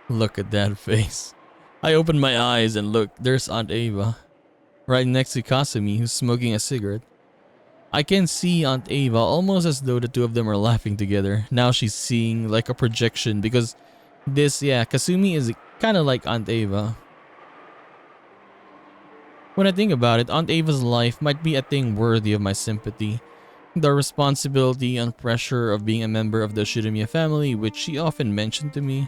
Look at that face. I opened my eyes and looked, there's Aunt Ava. Right next to Kasumi, who's smoking a cigarette. I can see Aunt Ava almost as though the two of them are laughing together. Now she's seeing like a projection because this, Kasumi is kind of like Aunt Ava. When I think about it, Aunt Ava's life might be a thing worthy of my sympathy. The responsibility and pressure of being a member of the Shinomiya family, which she often mentioned to me,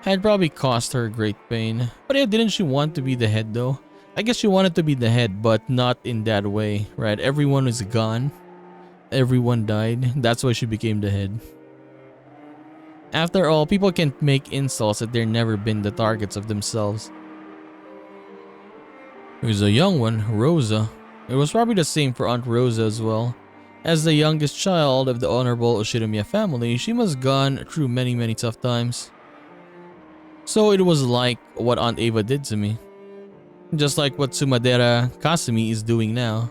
had probably caused her great pain. But yeah, didn't she want to be the head though? I guess she wanted to be the head, but not in that way, right? Everyone was gone. Everyone died. That's why she became the head. After all, people can't make insults if they've never been the targets of themselves. There's a young one, Rosa. It was probably the same for Aunt Rosa as well. As the youngest child of the honorable Oshinomiya family, she must have gone through many tough times. So it was like what Aunt Ava did to me. Just like what Sumadera Kasumi is doing now.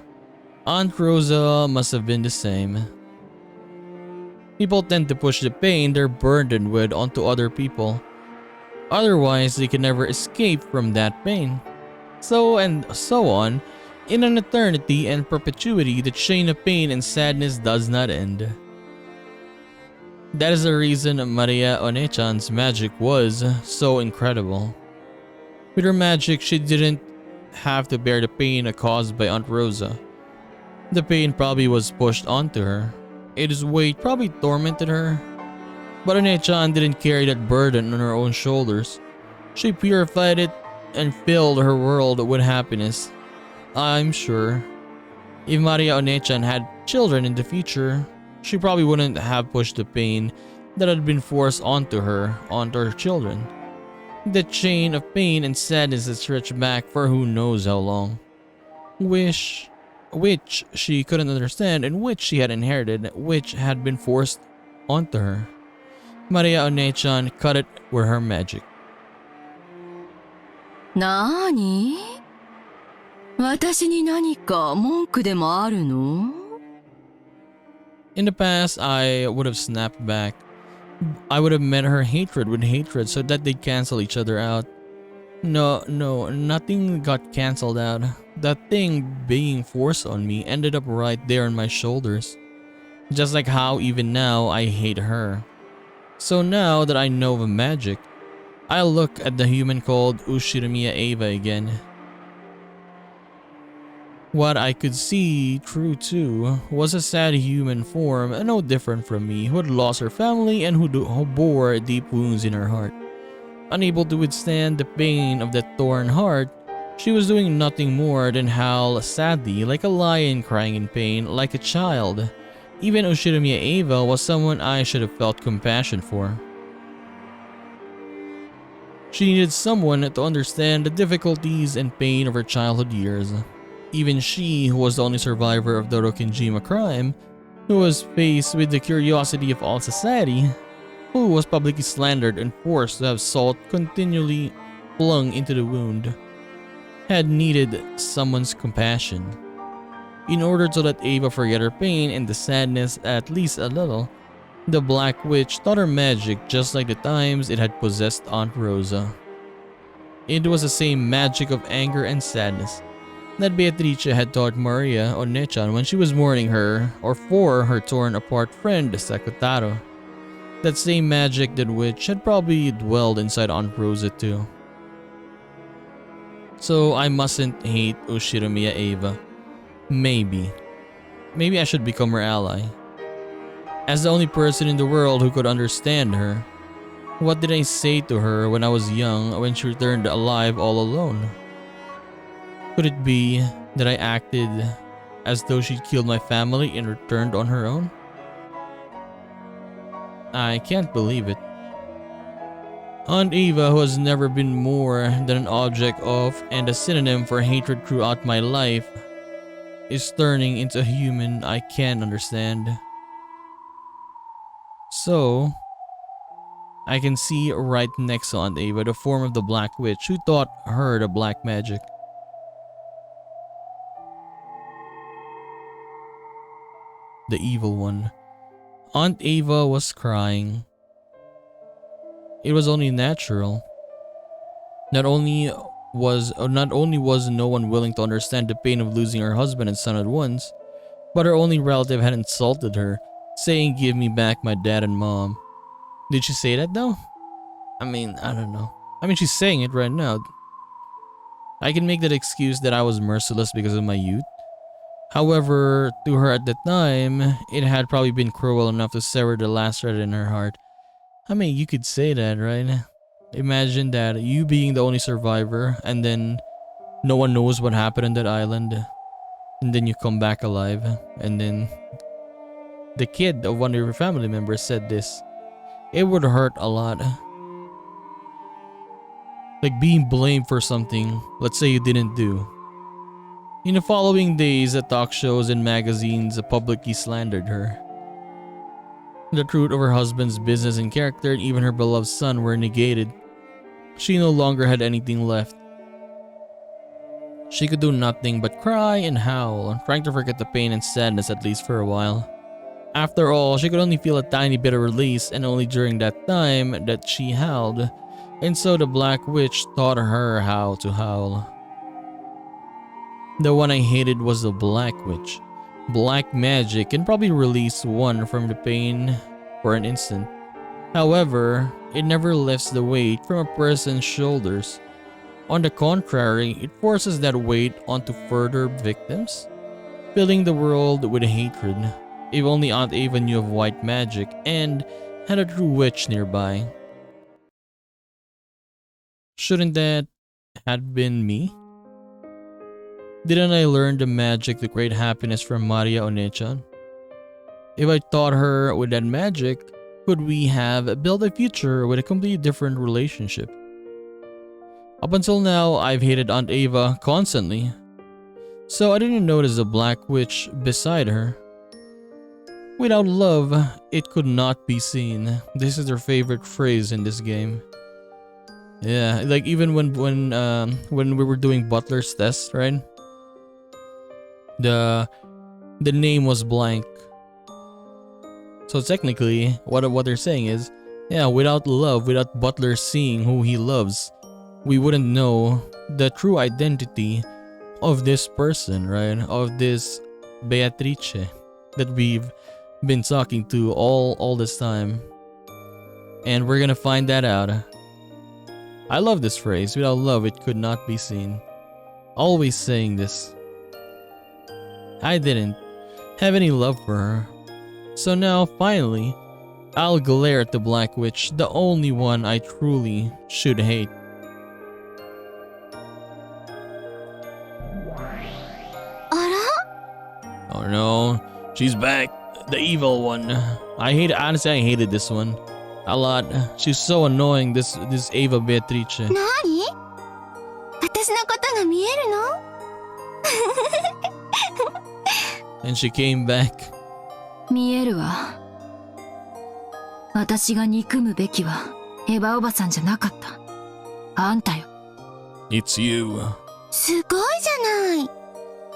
Aunt Rosa must have been the same. People tend to push the pain they're burdened with onto other people. Otherwise, they can never escape from that pain. So and so on, in an eternity and perpetuity, the chain of pain and sadness does not end. That is the reason Maria Onechan's magic was so incredible. With her magic, she didn't have to bear the pain caused by Aunt Rosa. The pain probably was pushed onto her. Its weight probably tormented her. But Onechan didn't carry that burden on her own shoulders. She purified it and filled her world with happiness. I'm sure if Maria Onechan had children in the future, she probably wouldn't have pushed the pain that had been forced onto her children. The chain of pain and sadness that stretched back for who knows how long. Which she couldn't understand and which she had inherited, which had been forced onto her. Maria Onechan cut it with her magic. なーに？私に何か文句でもあるの？ In the past, I would have snapped back. I would have met her hatred with hatred so that they'd cancel each other out. No, nothing got cancelled out. That thing being forced on me ended up right there on my shoulders. Just like how even now I hate her. So now that I know of magic, I look at the human called Ushirimiya Eva again. What I could see through too was a sad human form, no different from me, who had lost her family and who bore deep wounds in her heart. Unable to withstand the pain of that torn heart, she was doing nothing more than howl sadly like a lion crying in pain, like a child. Even Ushirimiya Eva was someone I should have felt compassion for. She needed someone to understand the difficulties and pain of her childhood years. Even she, who was the only survivor of the Rokinjima crime, who was faced with the curiosity of all society, who was publicly slandered and forced to have salt continually flung into the wound, had needed someone's compassion. In order to let Ava forget her pain and the sadness at least a little, the Black Witch taught her magic just like the times it had possessed Aunt Rosa. It was the same magic of anger and sadness that Beatrice had taught Maria Onechan when she was mourning her or for her torn apart friend Sakutaro. That same magic that witch had probably dwelled inside Aunt Rosa too. So I mustn't hate Ushirimiya Eva. Maybe I should become her ally. As the only person in the world who could understand her, what did I say to her when I was young when she returned alive all alone? Could it be that I acted as though she'd killed my family and returned on her own? I can't believe it. Aunt Eva, who has never been more than an object of and a synonym for hatred throughout my life, is turning into a human I can't understand. So, I can see right next to Aunt Ava the form of the Black Witch who taught her the black magic. The evil one. Aunt Ava was crying. It was only natural. Not only was no one willing to understand the pain of losing her husband and son at once, but her only relative had insulted her, saying, "Give me back my dad and mom." Did she say that though? I don't know. She's saying it right now. I can make that excuse that I was merciless because of my youth. However, to her at the time, it had probably been cruel enough to sever the last thread in her heart. I mean, you could say that, right? Imagine that, you being the only survivor, and then no one knows what happened on that island. And then you come back alive, and then the kid of one of your family members said this. It would hurt a lot. Like being blamed for something, let's say you didn't do. In the following days, the talk shows and magazines publicly slandered her. The truth of her husband's business and character and even her beloved son were negated. She no longer had anything left. She could do nothing but cry and howl, trying to forget the pain and sadness at least for a while. After all, she could only feel a tiny bit of release, and only during that time that she howled, and so the Black Witch taught her how to howl. The one I hated was the Black Witch. Black magic can probably release one from the pain for an instant. However, it never lifts the weight from a person's shoulders. On the contrary, it forces that weight onto further victims, filling the world with hatred. If only Aunt Ava knew of white magic and had a true witch nearby. Shouldn't that have been me? Didn't I learn the magic to create happiness from Maria Onechan? If I taught her with that magic, could we have built a future with a completely different relationship? Up until now, I've hated Aunt Ava constantly, so I didn't notice the Black Witch beside her. Without love, it could not be seen. This is their favorite phrase in this game. Yeah, like even when we were doing Butler's test, right? The name was blank. So technically, what they're saying is, yeah, without love, without Butler seeing who he loves, we wouldn't know the true identity of this person, right? Of this Beatrice that we've been talking to all this time. And we're gonna find that out. I love this phrase, without love it could not be seen. Always saying this. I didn't have any love for her. So now, finally, I'll glare at the Black Witch, the only one I truly should hate. Oh no, she's back. The evil one. Honestly, I hated this one a lot. She's so annoying, this Ava Beatrice. 何？私のことが見えるの？ And she came back. 見えるわ。私が憎むべきはエヴァおばさんじゃなかった。あんたよ。It's you. すごいじゃない。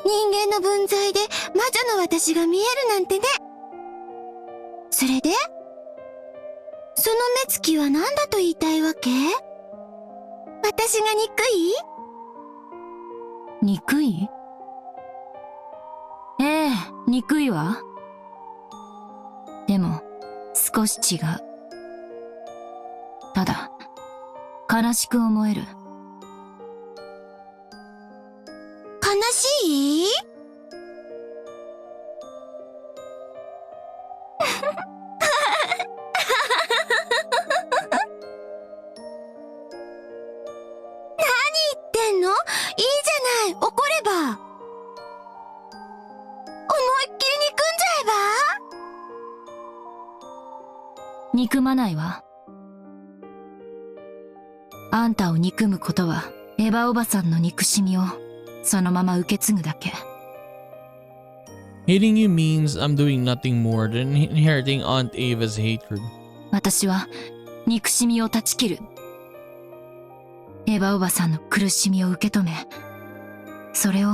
人間の分際で魔女の私が見えるなんてね。それで？その目つきは何だと言いたいわけ？私が憎い？憎い？ええ、憎いわ。でも、少し違う。ただ、悲しく思える。悲しい？何言ってんの？いいじゃない、怒れば。思いっきり憎んじゃえば？憎まないわ。あんたを憎むことは、エヴァおばさんの憎しみをそのまま受け継ぐだけ。Hating you means I'm doing nothing more than inheriting Aunt Ava's hatred. 私は憎しみを断ち切る。エヴァおばさんの苦しみを受け止め、それを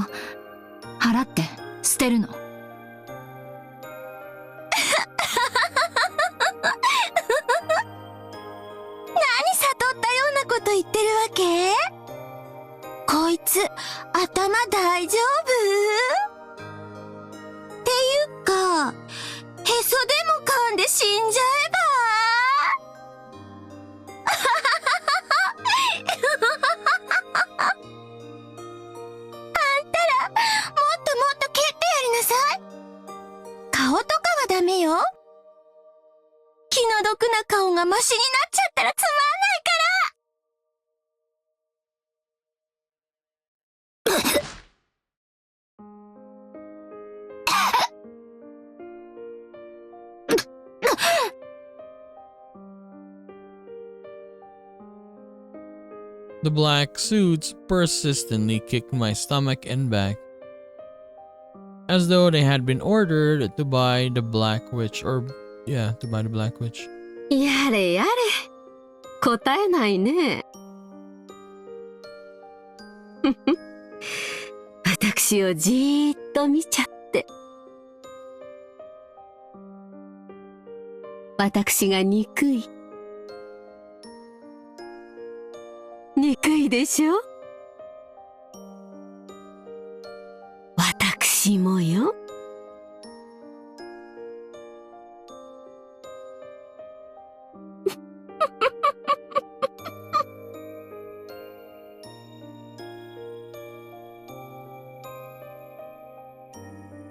払って捨てるの。何悟ったようなこと言ってるわけ？こいつ、頭大丈夫？っていうか、へそでも噛んで死んじゃえば？あんたら、もっともっと蹴ってやりなメよ。気の毒な顔がマシになっちゃったらつまんないから。The black suits persistently kicked my stomach and back, as though they had been ordered to buy the Black Witch, to buy the Black Witch. やれやれ、答えないね。私をじーっと見ちゃって。私が憎い。憎いでしょ？私もよ。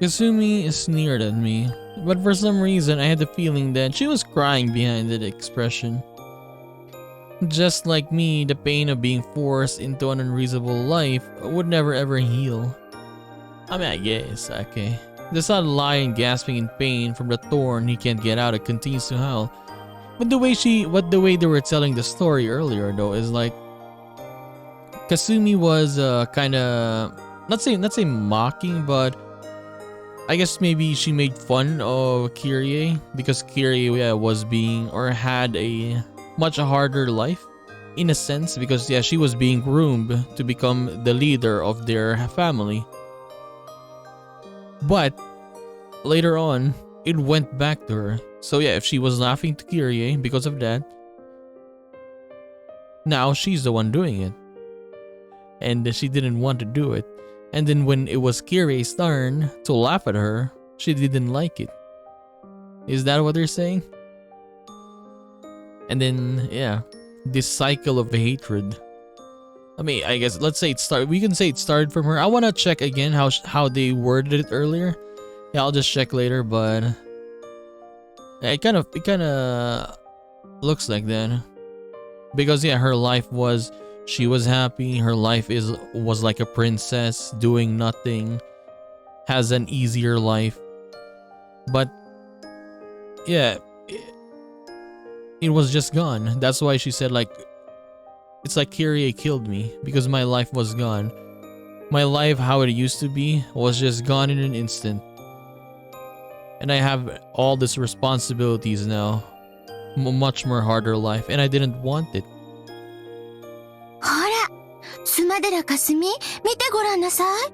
Kasumi sneered at me, but for some reason I had the feeling that she was crying behind that expression. Just like me, the pain of being forced into an unreasonable life would never ever heal. I mean, I guess, okay. The sad lion gasping in pain from the thorn he can't get out, it continues to howl. But the way they were telling the story earlier though is like Kasumi was kinda not saying mocking, but I guess maybe she made fun of Kyrie because Kyrie was being or had a much harder life in a sense because she was being groomed to become the leader of their family. But later on, it went back to her. So if she was laughing to Kyrie because of that, now she's the one doing it. And she didn't want to do it. And then when it was Kyrie's turn to laugh at her, she didn't like it. Is that what they're saying? And then, this cycle of hatred. I mean, I guess we can say it started from her. I want to check again how they worded it earlier. Yeah, I'll just check later, but it kind of looks like that. Because her life she was happy. Her life was like a princess doing nothing, has an easier life. But it was just gone. That's why she said it's like Kyrie killed me because my life was gone. My life, how it used to be, was just gone in an instant. And I have all these responsibilities now. Much more harder life, and I didn't want it. ほら、スマデラかすみ、見てごらんなさい。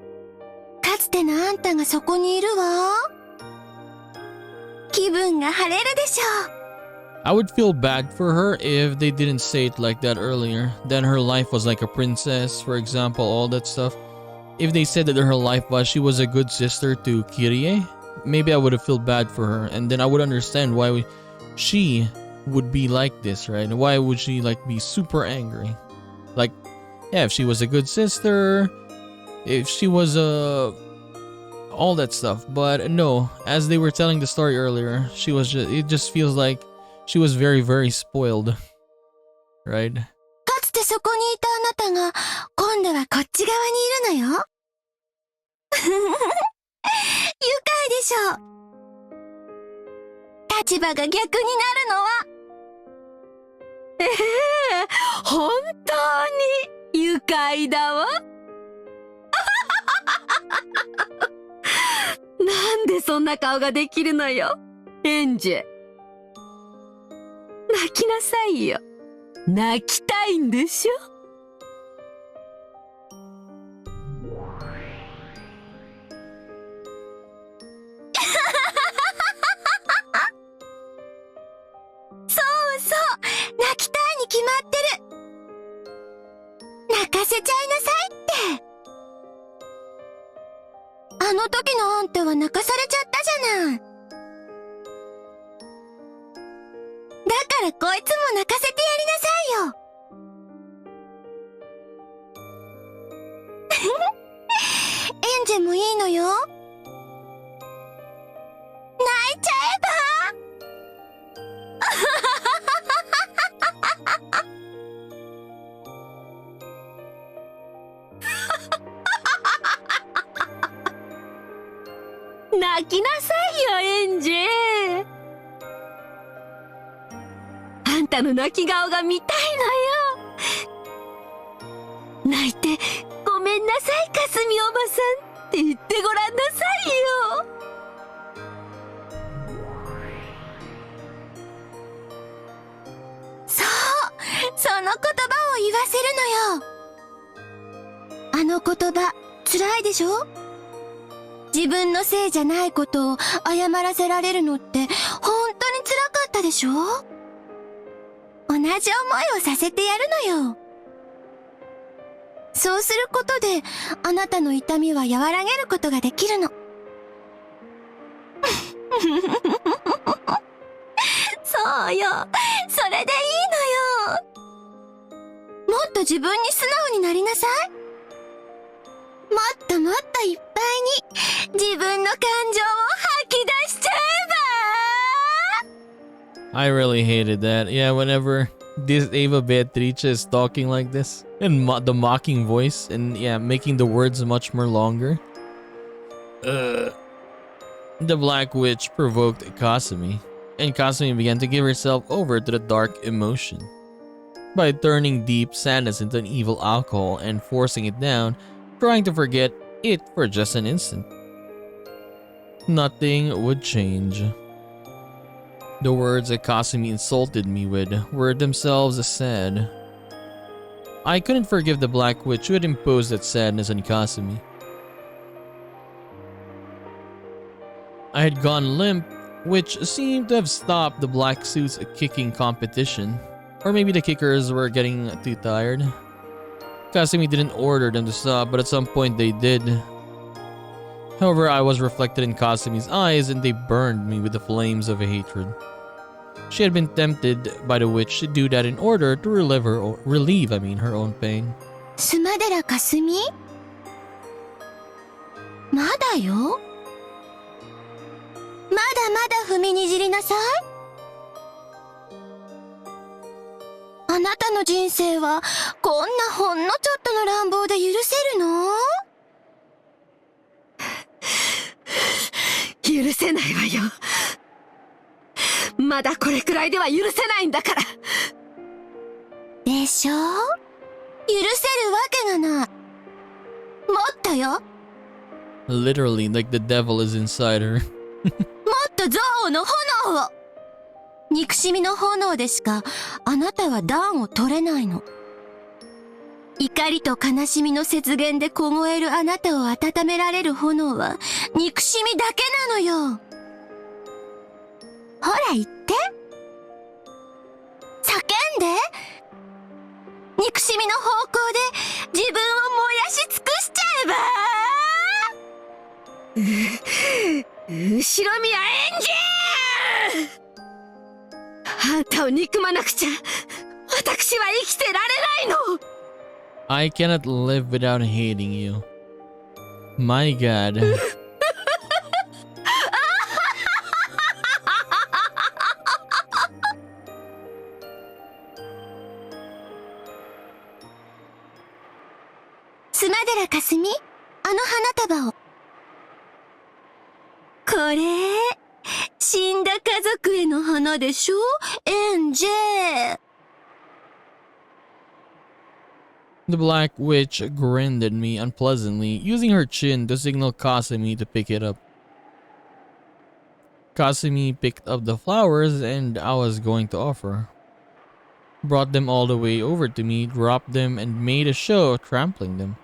かつてのあんたがそこにいるわ。気分が晴れるでしょう。I would feel bad for her if they didn't say it like that earlier. Then her life was like a princess, for example, all that stuff. If they said that her life she was a good sister to Kyrie, maybe I would have felt bad for her, and then I would understand why she would be like this, right? Why would she be super angry? If she was a good sister, if she was all that stuff. But no, as they were telling the story earlier, it just feels like she was very, very spoiled, right? かつてそこにいたあなたが今度はこっち側にいるのよ。愉快でしょ。立場が逆になるのは。本当に愉快だわ。なんでそんな顔ができるのよ、エンジェ。泣きなさいよ。泣きたいんでしょ。そうそう、泣きたいに決まってる。泣かせちゃいなさいって。あの時のあんたは泣かされちゃったじゃない。だからこいつも泣かせてやりなさいよ。エンジェもいいのよ。泣いちゃ泣きなさいよ、エンジェ。あんたの泣き顔が見たいのよ。泣いてごめんなさい、かすみおばさんって言ってごらんなさいよ。そう、その言葉を言わせるのよ。あの言葉、辛いでしょ？自分のせいじゃないことを謝らせられるのって本当に辛かったでしょ？同じ思いをさせてやるのよ。そうすることであなたの痛みは和らげることができるの。そうよ、それでいいのよ。もっと自分に素直になりなさい。もっともっといっぱいに自分の感情を吐き出しちゃえば。 I really hated that. Yeah, whenever this Eva Beatrice is talking like this and the mocking voice and yeah, making the words much more longer. The Black Witch provoked Kasumi, and Kasumi began to give herself over to the dark emotion. By turning deep sadness into an evil alcohol and forcing it down, trying to forget it for just an instant. Nothing would change. The words that Kasumi insulted me with were themselves sad. I couldn't forgive the Black Witch who had imposed that sadness on Kasumi. I had gone limp, which seemed to have stopped the black suits' kicking competition. Or maybe the kickers were getting too tired. Kasumi didn't order them to stop, but at some point they did. However, I was reflected in Kasumi's eyes and they burned me with the flames of hatred. She had been tempted by the witch to do that in order to relieve her own pain. スマデラかすみ？まだよ。まだまだ踏みにじりなさい。あなたの人生はこんなほんのちょっとの乱暴で許せるの？許せないわよ。まだこれくらいでは許せないんだから。でしょ？許せるわけがない。もっとよ。Literally, like the devil is inside her. もっと憎悪の炎を。憎しみの炎でしかあなたは暖を取れないの。怒りと悲しみの雪原で凍えるあなたを温められる炎は憎しみだけなのよ。ほら言って。叫んで。憎しみの方向で自分を燃やし尽くしちゃえば。後ろ宮エンジェ！あんたを憎まなくちゃ私は生きてられないの。 I cannot live without hating you. My god. スマデラかすみ、あの花束を。これ、死んだ家族への花でしょ？エンジェ。The Black Witch grinned at me unpleasantly, using her chin to signal Kasumi to pick it up. Kasumi picked up the flowers and I was going to offer. Brought them all the way over to me, dropped them, and made a show of trampling them.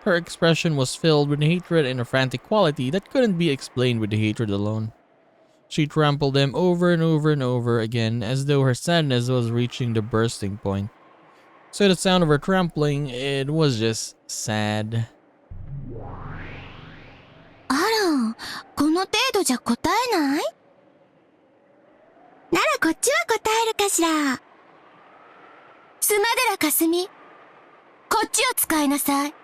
Her expression was filled with hatred and a frantic quality that couldn't be explained with the hatred alone. She trampled them over and over and over again as though her sadness was reaching the bursting point. So the sound of her trampling, it was just sad. あら、この程度じゃ答えない？ならこっちは答えるかしら。スマデラかすみ、こっちを使いなさい。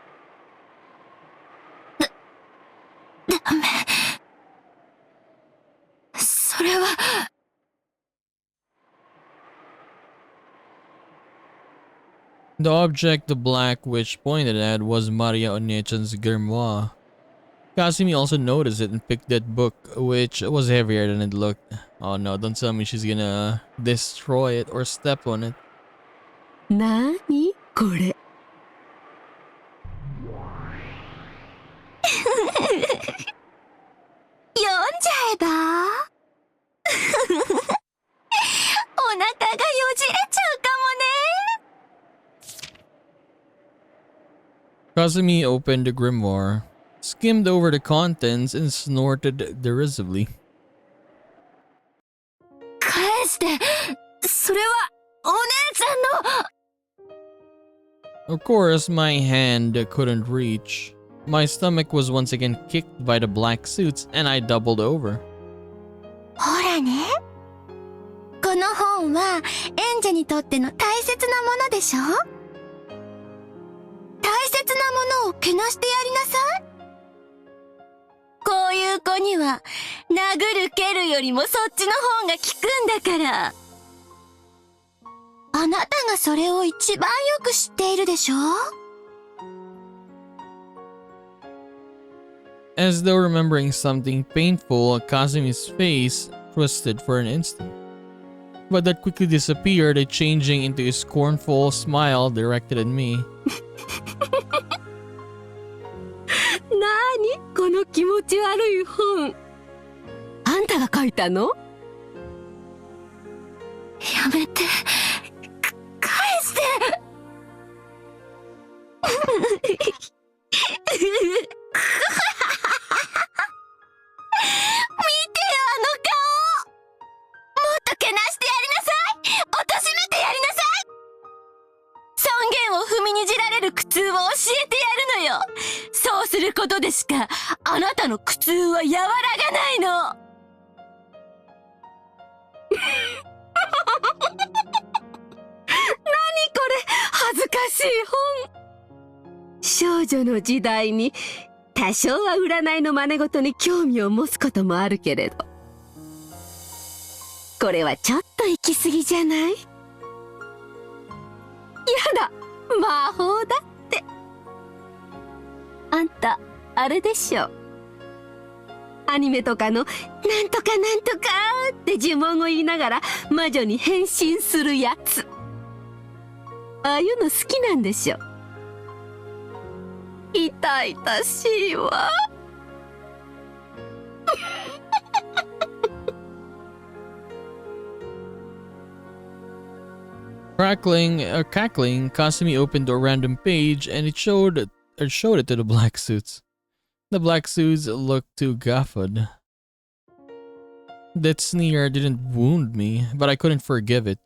ダメ。れは。The object the Black Witch pointed at was Maria Onechan's grimoire. Kasumi also noticed it and picked that book, which was heavier than it looked. Oh no, don't tell me she's gonna destroy it or step on it. なーにこれ。読んじゃえばお腹がよじれちゃうかもね。 Kasumi opened the grimoire, skimmed over the contents, and snorted derisively. 返して。それはお姉ちゃんの。 Of course, my hand couldn't reach. My stomach was once again kicked by the black suits, and I doubled over. ほらね。この本はエンジェにとっての大切なものでしょ。大切なものをけなしてやりなさい。こういう子には殴る蹴るよりもそっちの方が効くんだから。あなたがそれを一番よく知っているでしょ。 As though remembering something painful, Kasumi's face twisted for an instant. But that quickly disappeared, changing into a scornful smile directed at me. なーにこの気持ち悪い本。あんたが書いたの？やめて。返して。そうすることでしかあなたの苦痛は和らがないの。何これ恥ずかしい本。少女の時代に多少は占いの真似事に興味を持つこともあるけれど、これはちょっと行き過ぎじゃない？やだ、魔法だって。あんたあれでしょ、アニメとかのなんとかなんとかって呪文を言いながら魔女に変身するやつ。ああいうの好きなんでしょ。痛々しいわ。Cackling, Kasumi opened a random page and it showed it to the black suits. The black suits looked too guffawed. That sneer didn't wound me, but I couldn't forgive it.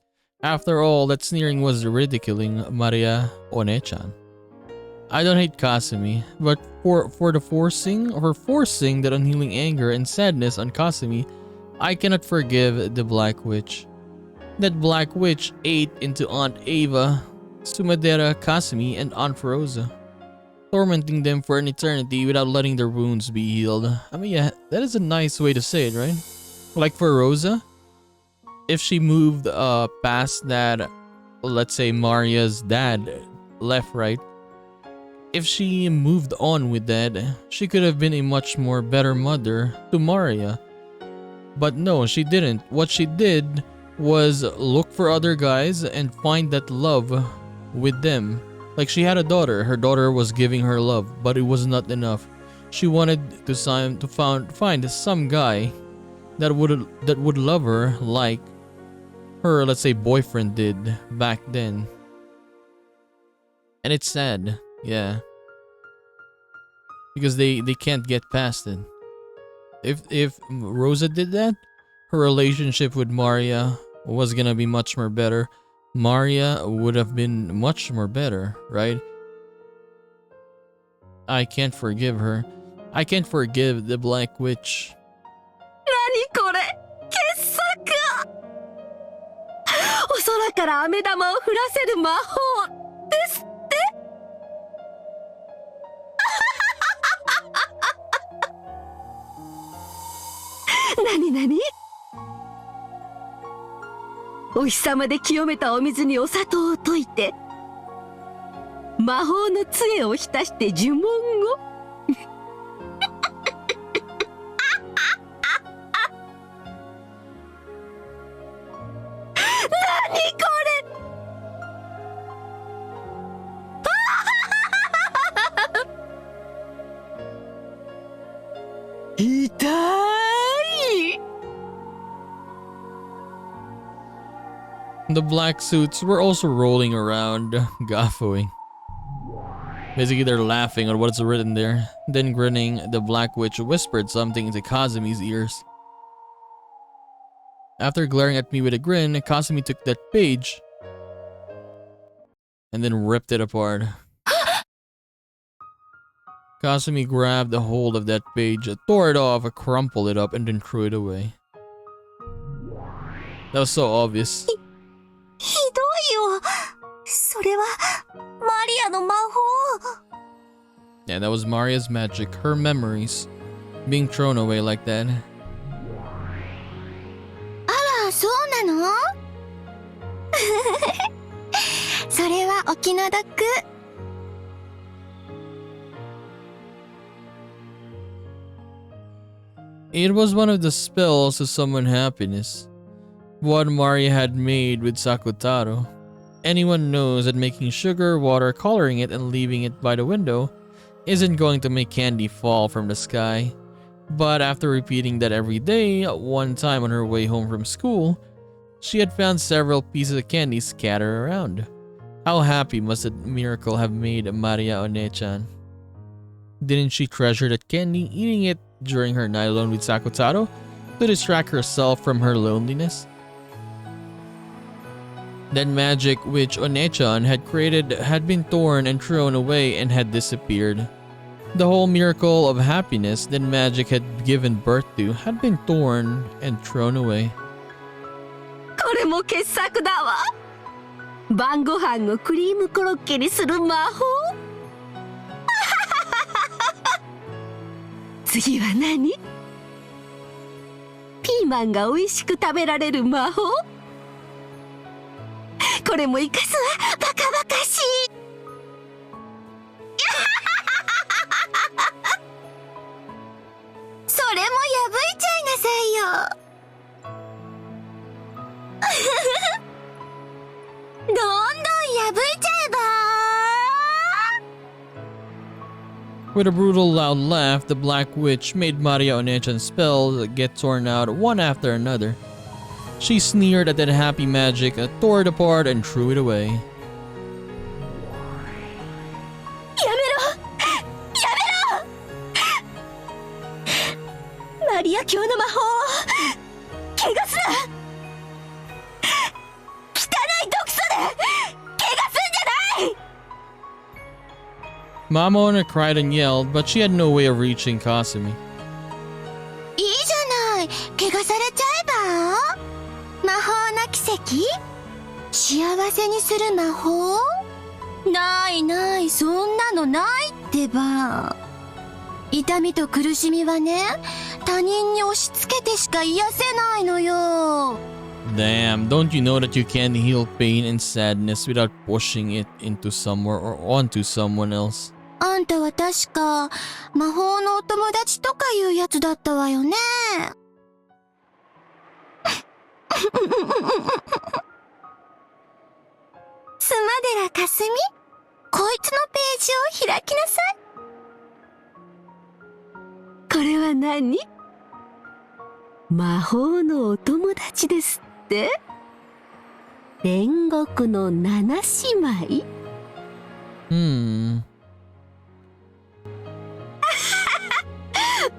After all, that sneering was ridiculing Maria Onechan. I don't hate Kasumi, but for forcing that unhealing anger and sadness on Kasumi, I cannot forgive the Black Witch. That Black Witch ate into Aunt Ava, Sumadera, Kasumi, and Aunt Rosa, tormenting them for an eternity without letting their wounds be healed. I mean, yeah, that is a nice way to say it, right? Like for Rosa, if she moved past that, let's say Maria's dad left, right? If she moved on with that, she could have been a much more better mother to Maria. But no, she didn't. What she did was look for other guys and find that love with them. Like she had a daughter, her daughter was giving her love, but it was not enough. She wanted to find some guy that would love her like her, let's say, boyfriend did back then. And it's sad, yeah, because they can't get past it. If Rosa did that, her relationship with Maria was gonna be much more better. Maria would have been much more better, right? I can't forgive her. I can't forgive the Black Witch. 何これ、傑作。お空から飴玉を降らせる魔法ですって。何？お日様で清めたお水にお砂糖を溶いて、魔法の杖を浸して呪文を。何これ。痛い。 The black suits were also rolling around, guffawing. Basically, they're laughing at what's written there. Then grinning, the black witch whispered something into Kazumi's ears. After glaring at me with a grin, Kazumi took that page and then ripped it apart. Kazumi grabbed a hold of that page, tore it off, crumpled it up, and then threw it away. That was so obvious. ひどいよ。それはマリアの魔法。Yeah, that was Maria's magic, her memories, being thrown away like that. あら、そうなの？それはお気の毒。It was one of the spells to summon happiness. What Maria had made with Sakutaro. Anyone knows that making sugar, water, coloring it, and leaving it by the window isn't going to make candy fall from the sky. But after repeating that every day, one time on her way home from school, she had found several pieces of candy scattered around. How happy must that miracle have made Maria One-chan? Didn't she treasure that candy, eating it during her night alone with Sakutaro to distract herself from her loneliness? That magic which One-chan had created had been torn and thrown away and had disappeared. The whole miracle of happiness that magic had given birth to had been torn and thrown away. これも傑作だわ。晩ご飯をクリームコロッケにする魔法。次は何？ピーマンが美味しく食べられる魔法？これも生かすわ。バカバカしい。それも破いちゃいなさいよ。どんどん破いちゃえば。 With a brutal loud laugh, the Black Witch made Maria One-chan's spells get torn out one after another. She sneered at that happy magic, tore it apart, and threw it away. やめろ！マリア教の魔法を怪我すな！汚い毒素で怪我すんじゃない！ Mamona cried and yelled, but she had no way of reaching Kasumi. いいじゃない。怪我されちゃえば。魔法の奇跡？幸せにする魔法？ないない、そんなのないってば。痛みと苦しみはね、他人に押し付けてしか癒せないのよ。 Damn, don't you know that you can't heal pain and sadness without pushing it into somewhere or onto someone else? あんたは確か魔法のお友達とかいうやつだったわよね。スマデラかすみ、こいつのページを開きなさい。これは何？魔法のお友達ですって？煉獄の七姉妹？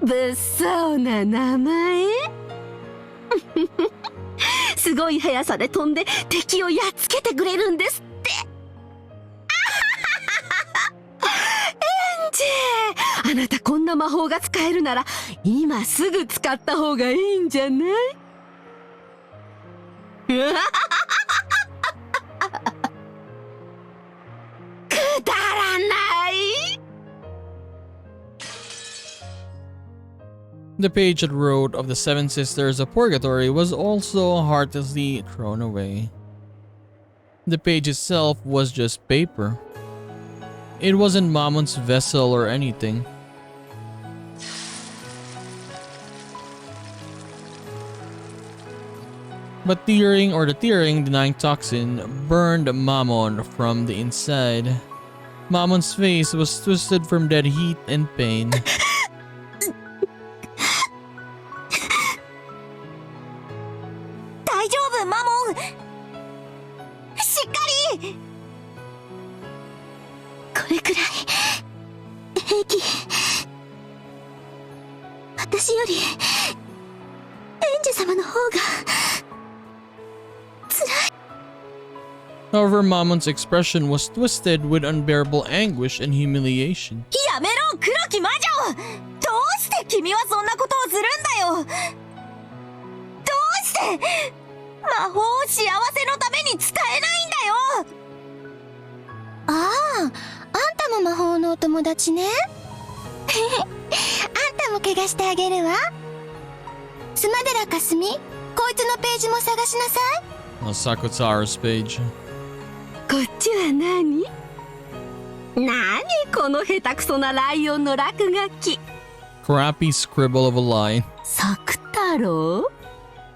物騒な名前。すごい速さで飛んで敵をやっつけてくれるんですって。エンジェ、あなたこんな魔法が使えるなら今すぐ使った方がいいんじゃない？くだらない。The page that wrote of the seven sisters of purgatory was also heartlessly thrown away. The page itself was just paper. It wasn't Mamon's vessel or anything. But the tearing denying toxin burned Mamon from the inside. Mamon's face was twisted from dead heat and pain. 大丈夫マモン、しっかり。これくらい平気。私よりエンジェ様の方が However, Mamon's expression was twisted with unbearable anguish and humiliation. やめろ黒き魔女、どうして君はそんなことをするんだよ。どうして魔法を幸せのために使えないんだよ。ああ、あんたも魔法のお友達ね。あんたも怪我してあげるわ。スマデラかすみ、こいつのページも探しなさい。 Sakutara's page. こっちは何？何この下手くそなライオンの落書き。 Crappy scribble of a line. 作太郎？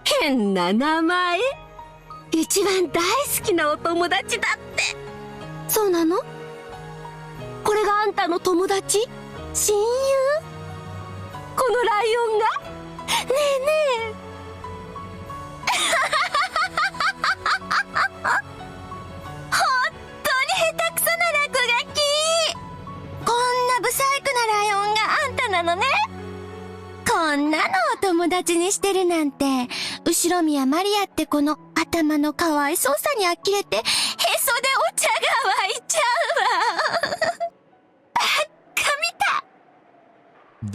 変な名前。一番大好きなお友達だって。そうなの？これがあんたの友達？親友？このライオンが？ねえねえ。本当に下手くそな落書き。こんなブサイクなライオンがあんたなのね。こんなのお友達にしてるなんて、後ろ宮マリアってこの頭のかわいそうさに呆れてへそでお茶が湧いちゃうわ。バカみた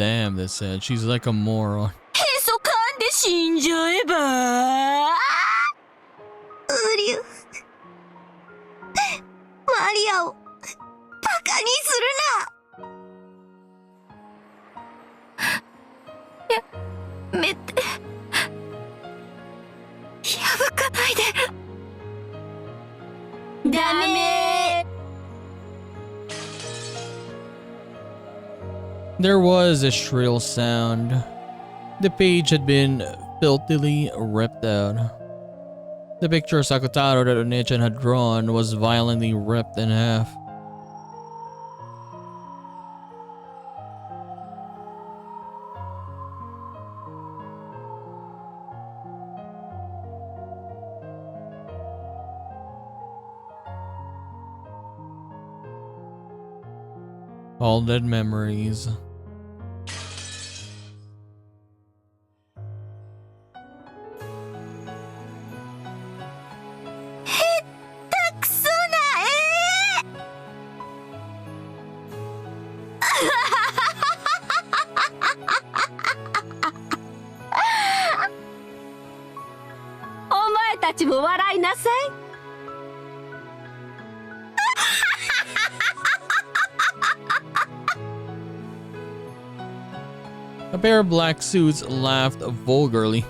い。 Damn, they said. She's like a moron. へそ噛んで死んじゃえば。うりゅう。マリアをバカにするな。やめて。破かないで。ダメ。 There was a shrill sound. The page had been filthily ripped out. The picture of Sakutaro that Onichan had drawn was violently ripped in half. All dead memories. A pair of black suits laughed vulgarly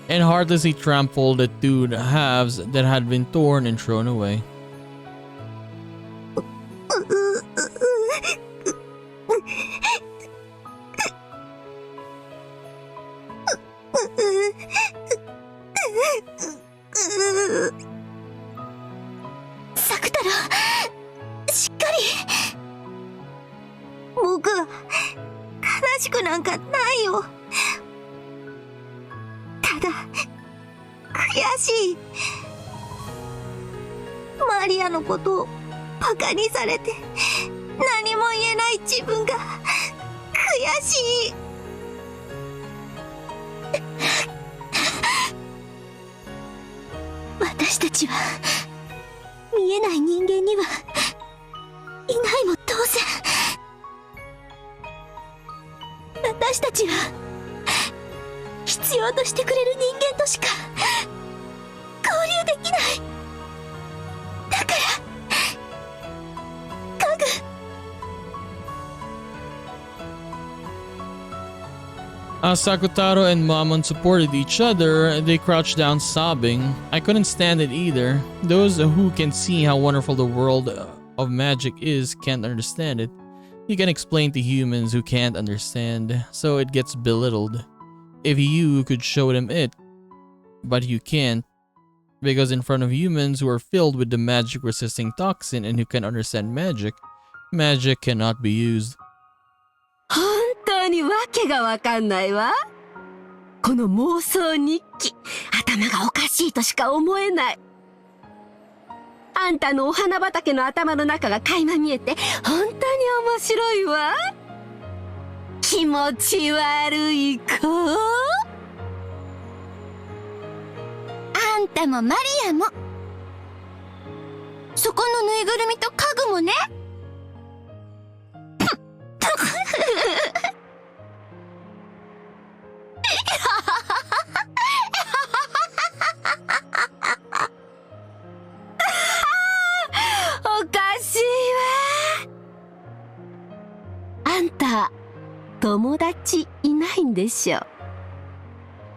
and heartlessly trampled the two halves that had been torn and thrown away. As Sakutaro and Mamon supported each other, they crouched down sobbing. I couldn't stand it either. Those who can see how wonderful the world of magic is can't understand it. You can explain to humans who can't understand, so it gets belittled. If you could show them it, but you can't, because in front of humans who are filled with the magic resisting toxin and who can understand magic, magic cannot be used. 本当にわけがわかんないわ。この妄想日記、頭がおかしいとしか思えない。あんたのお花畑の頭の中が垣間見えて、本当に面白いわ。気持ち悪い子。あんたもマリアも。そこのぬいぐるみと家具もね。おかしいわ。あんた、友達いないんでしょ。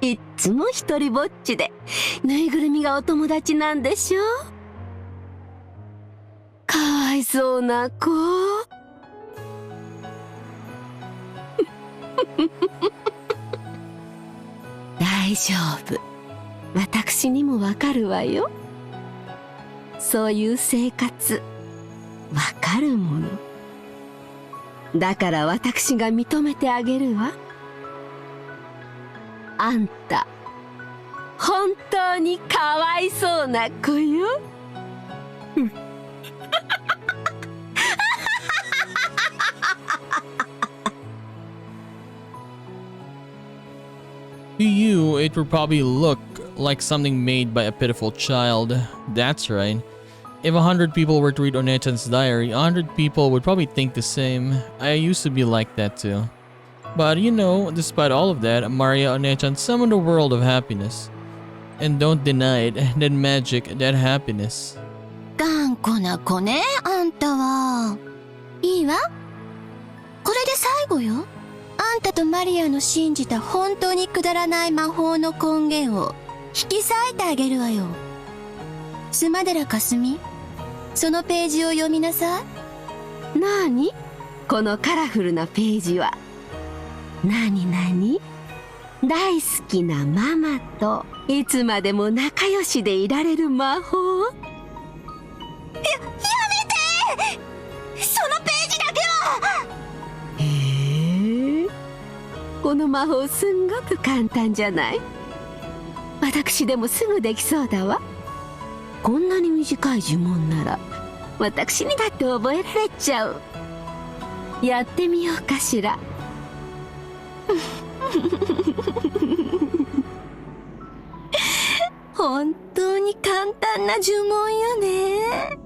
いっつも一人ぼっちで、ぬいぐるみがお友達なんでしょ。かわいそうな子。大丈夫。私にもわかるわよ。そういう生活、わかるもの。だから私が認めてあげるわ。あんた、本当にかわいそうな子よ。To you, it would probably look like something made by a pitiful child. That's right. If 100 people were to read Onechan's diary, 100 people would probably think the same. I used to be like that too. But you know, despite all of that, Maria Onechan summoned a world of happiness. And don't deny it, that magic, that happiness. 頑固な子ね、あんたは。いいわ。これで最後よ。あんたとマリアの信じた本当にくだらない魔法の根源を引き裂いてあげるわよ。スマデラかすみ、そのページを読みなさい。なに？このカラフルなページは。なになに？大好きなママといつまでも仲良しでいられる魔法？やめて！そのページだけは！この魔法すんごく簡単じゃない？私でもすぐできそうだわ。こんなに短い呪文なら私にだって覚えられちゃう。やってみようかしら。本当に簡単な呪文よね。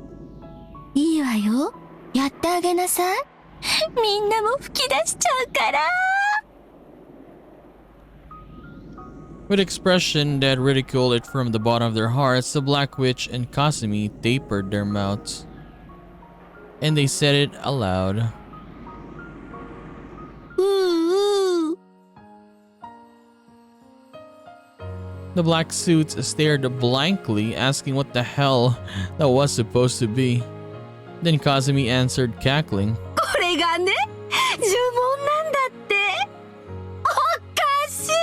いいわよ。やってあげなさい。みんなも吹き出しちゃうから。With expression that ridiculed it from the bottom of their hearts, the Black Witch and Kasumi tapered their mouths. And they said it aloud. The black suits stared blankly, asking what the hell that was supposed to be. Then Kazumi answered, cackling. これがね、呪文なんだって。おかしい。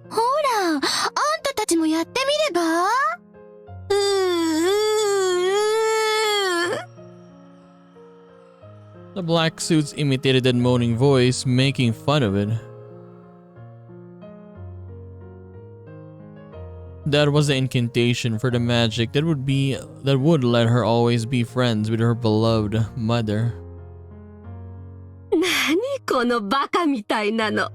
ほら、あんたたちもやってみれば？The black suits imitated that moaning voice, making fun of it. That was the incantation for the magic that would let her always be friends with her beloved mother. なにこのバカみたいなの。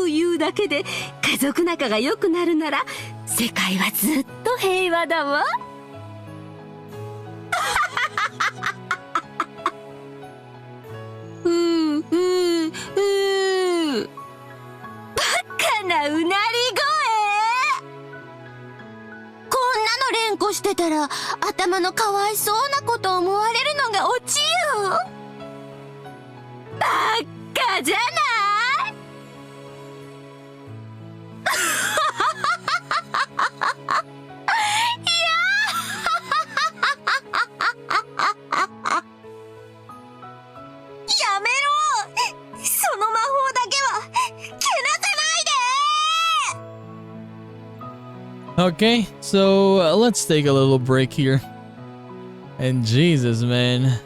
言うだけで家族仲が良くなるなら世界はずっと平和だわ。バカなうなり声。こんなの連呼してってたら頭のかわいそうなこと思われるのがオチよ。バカじゃないやめろ、その魔法だけはけなさないで。 Okay, so let's take a little break here. And Jesus, man,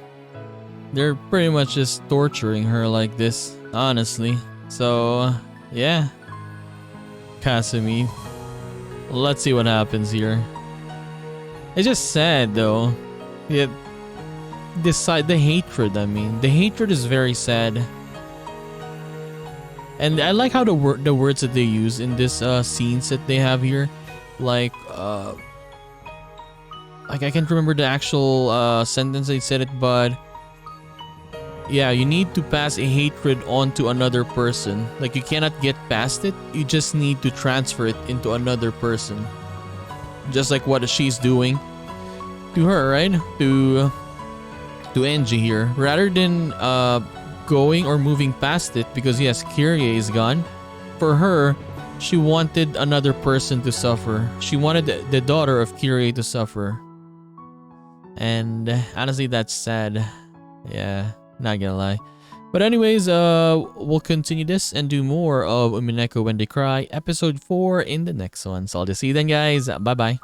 they're pretty much just torturing her like this, honestly. So, yeah. Kasumi. Let's see what happens here. It's just sad though. Yeah, the hatred, I mean. The hatred is very sad. And I like how the words that they use in this scenes that they have here. Like I can't remember the actual sentence they said it, but yeah, you need to pass a hatred onto another person. Like you cannot get past it, you just need to transfer it into another person. Just like what she's doing to her, right? To Enji here. Rather than going or moving past it, because yes, Kyrie is gone. For her, she wanted another person to suffer. She wanted the daughter of Kyrie to suffer. And honestly, that's sad. Yeah, not gonna lie. But anyways, we'll continue this and do more of Umineko When They Cry episode 4 in the next one. So I'll just see you then, guys. Bye bye.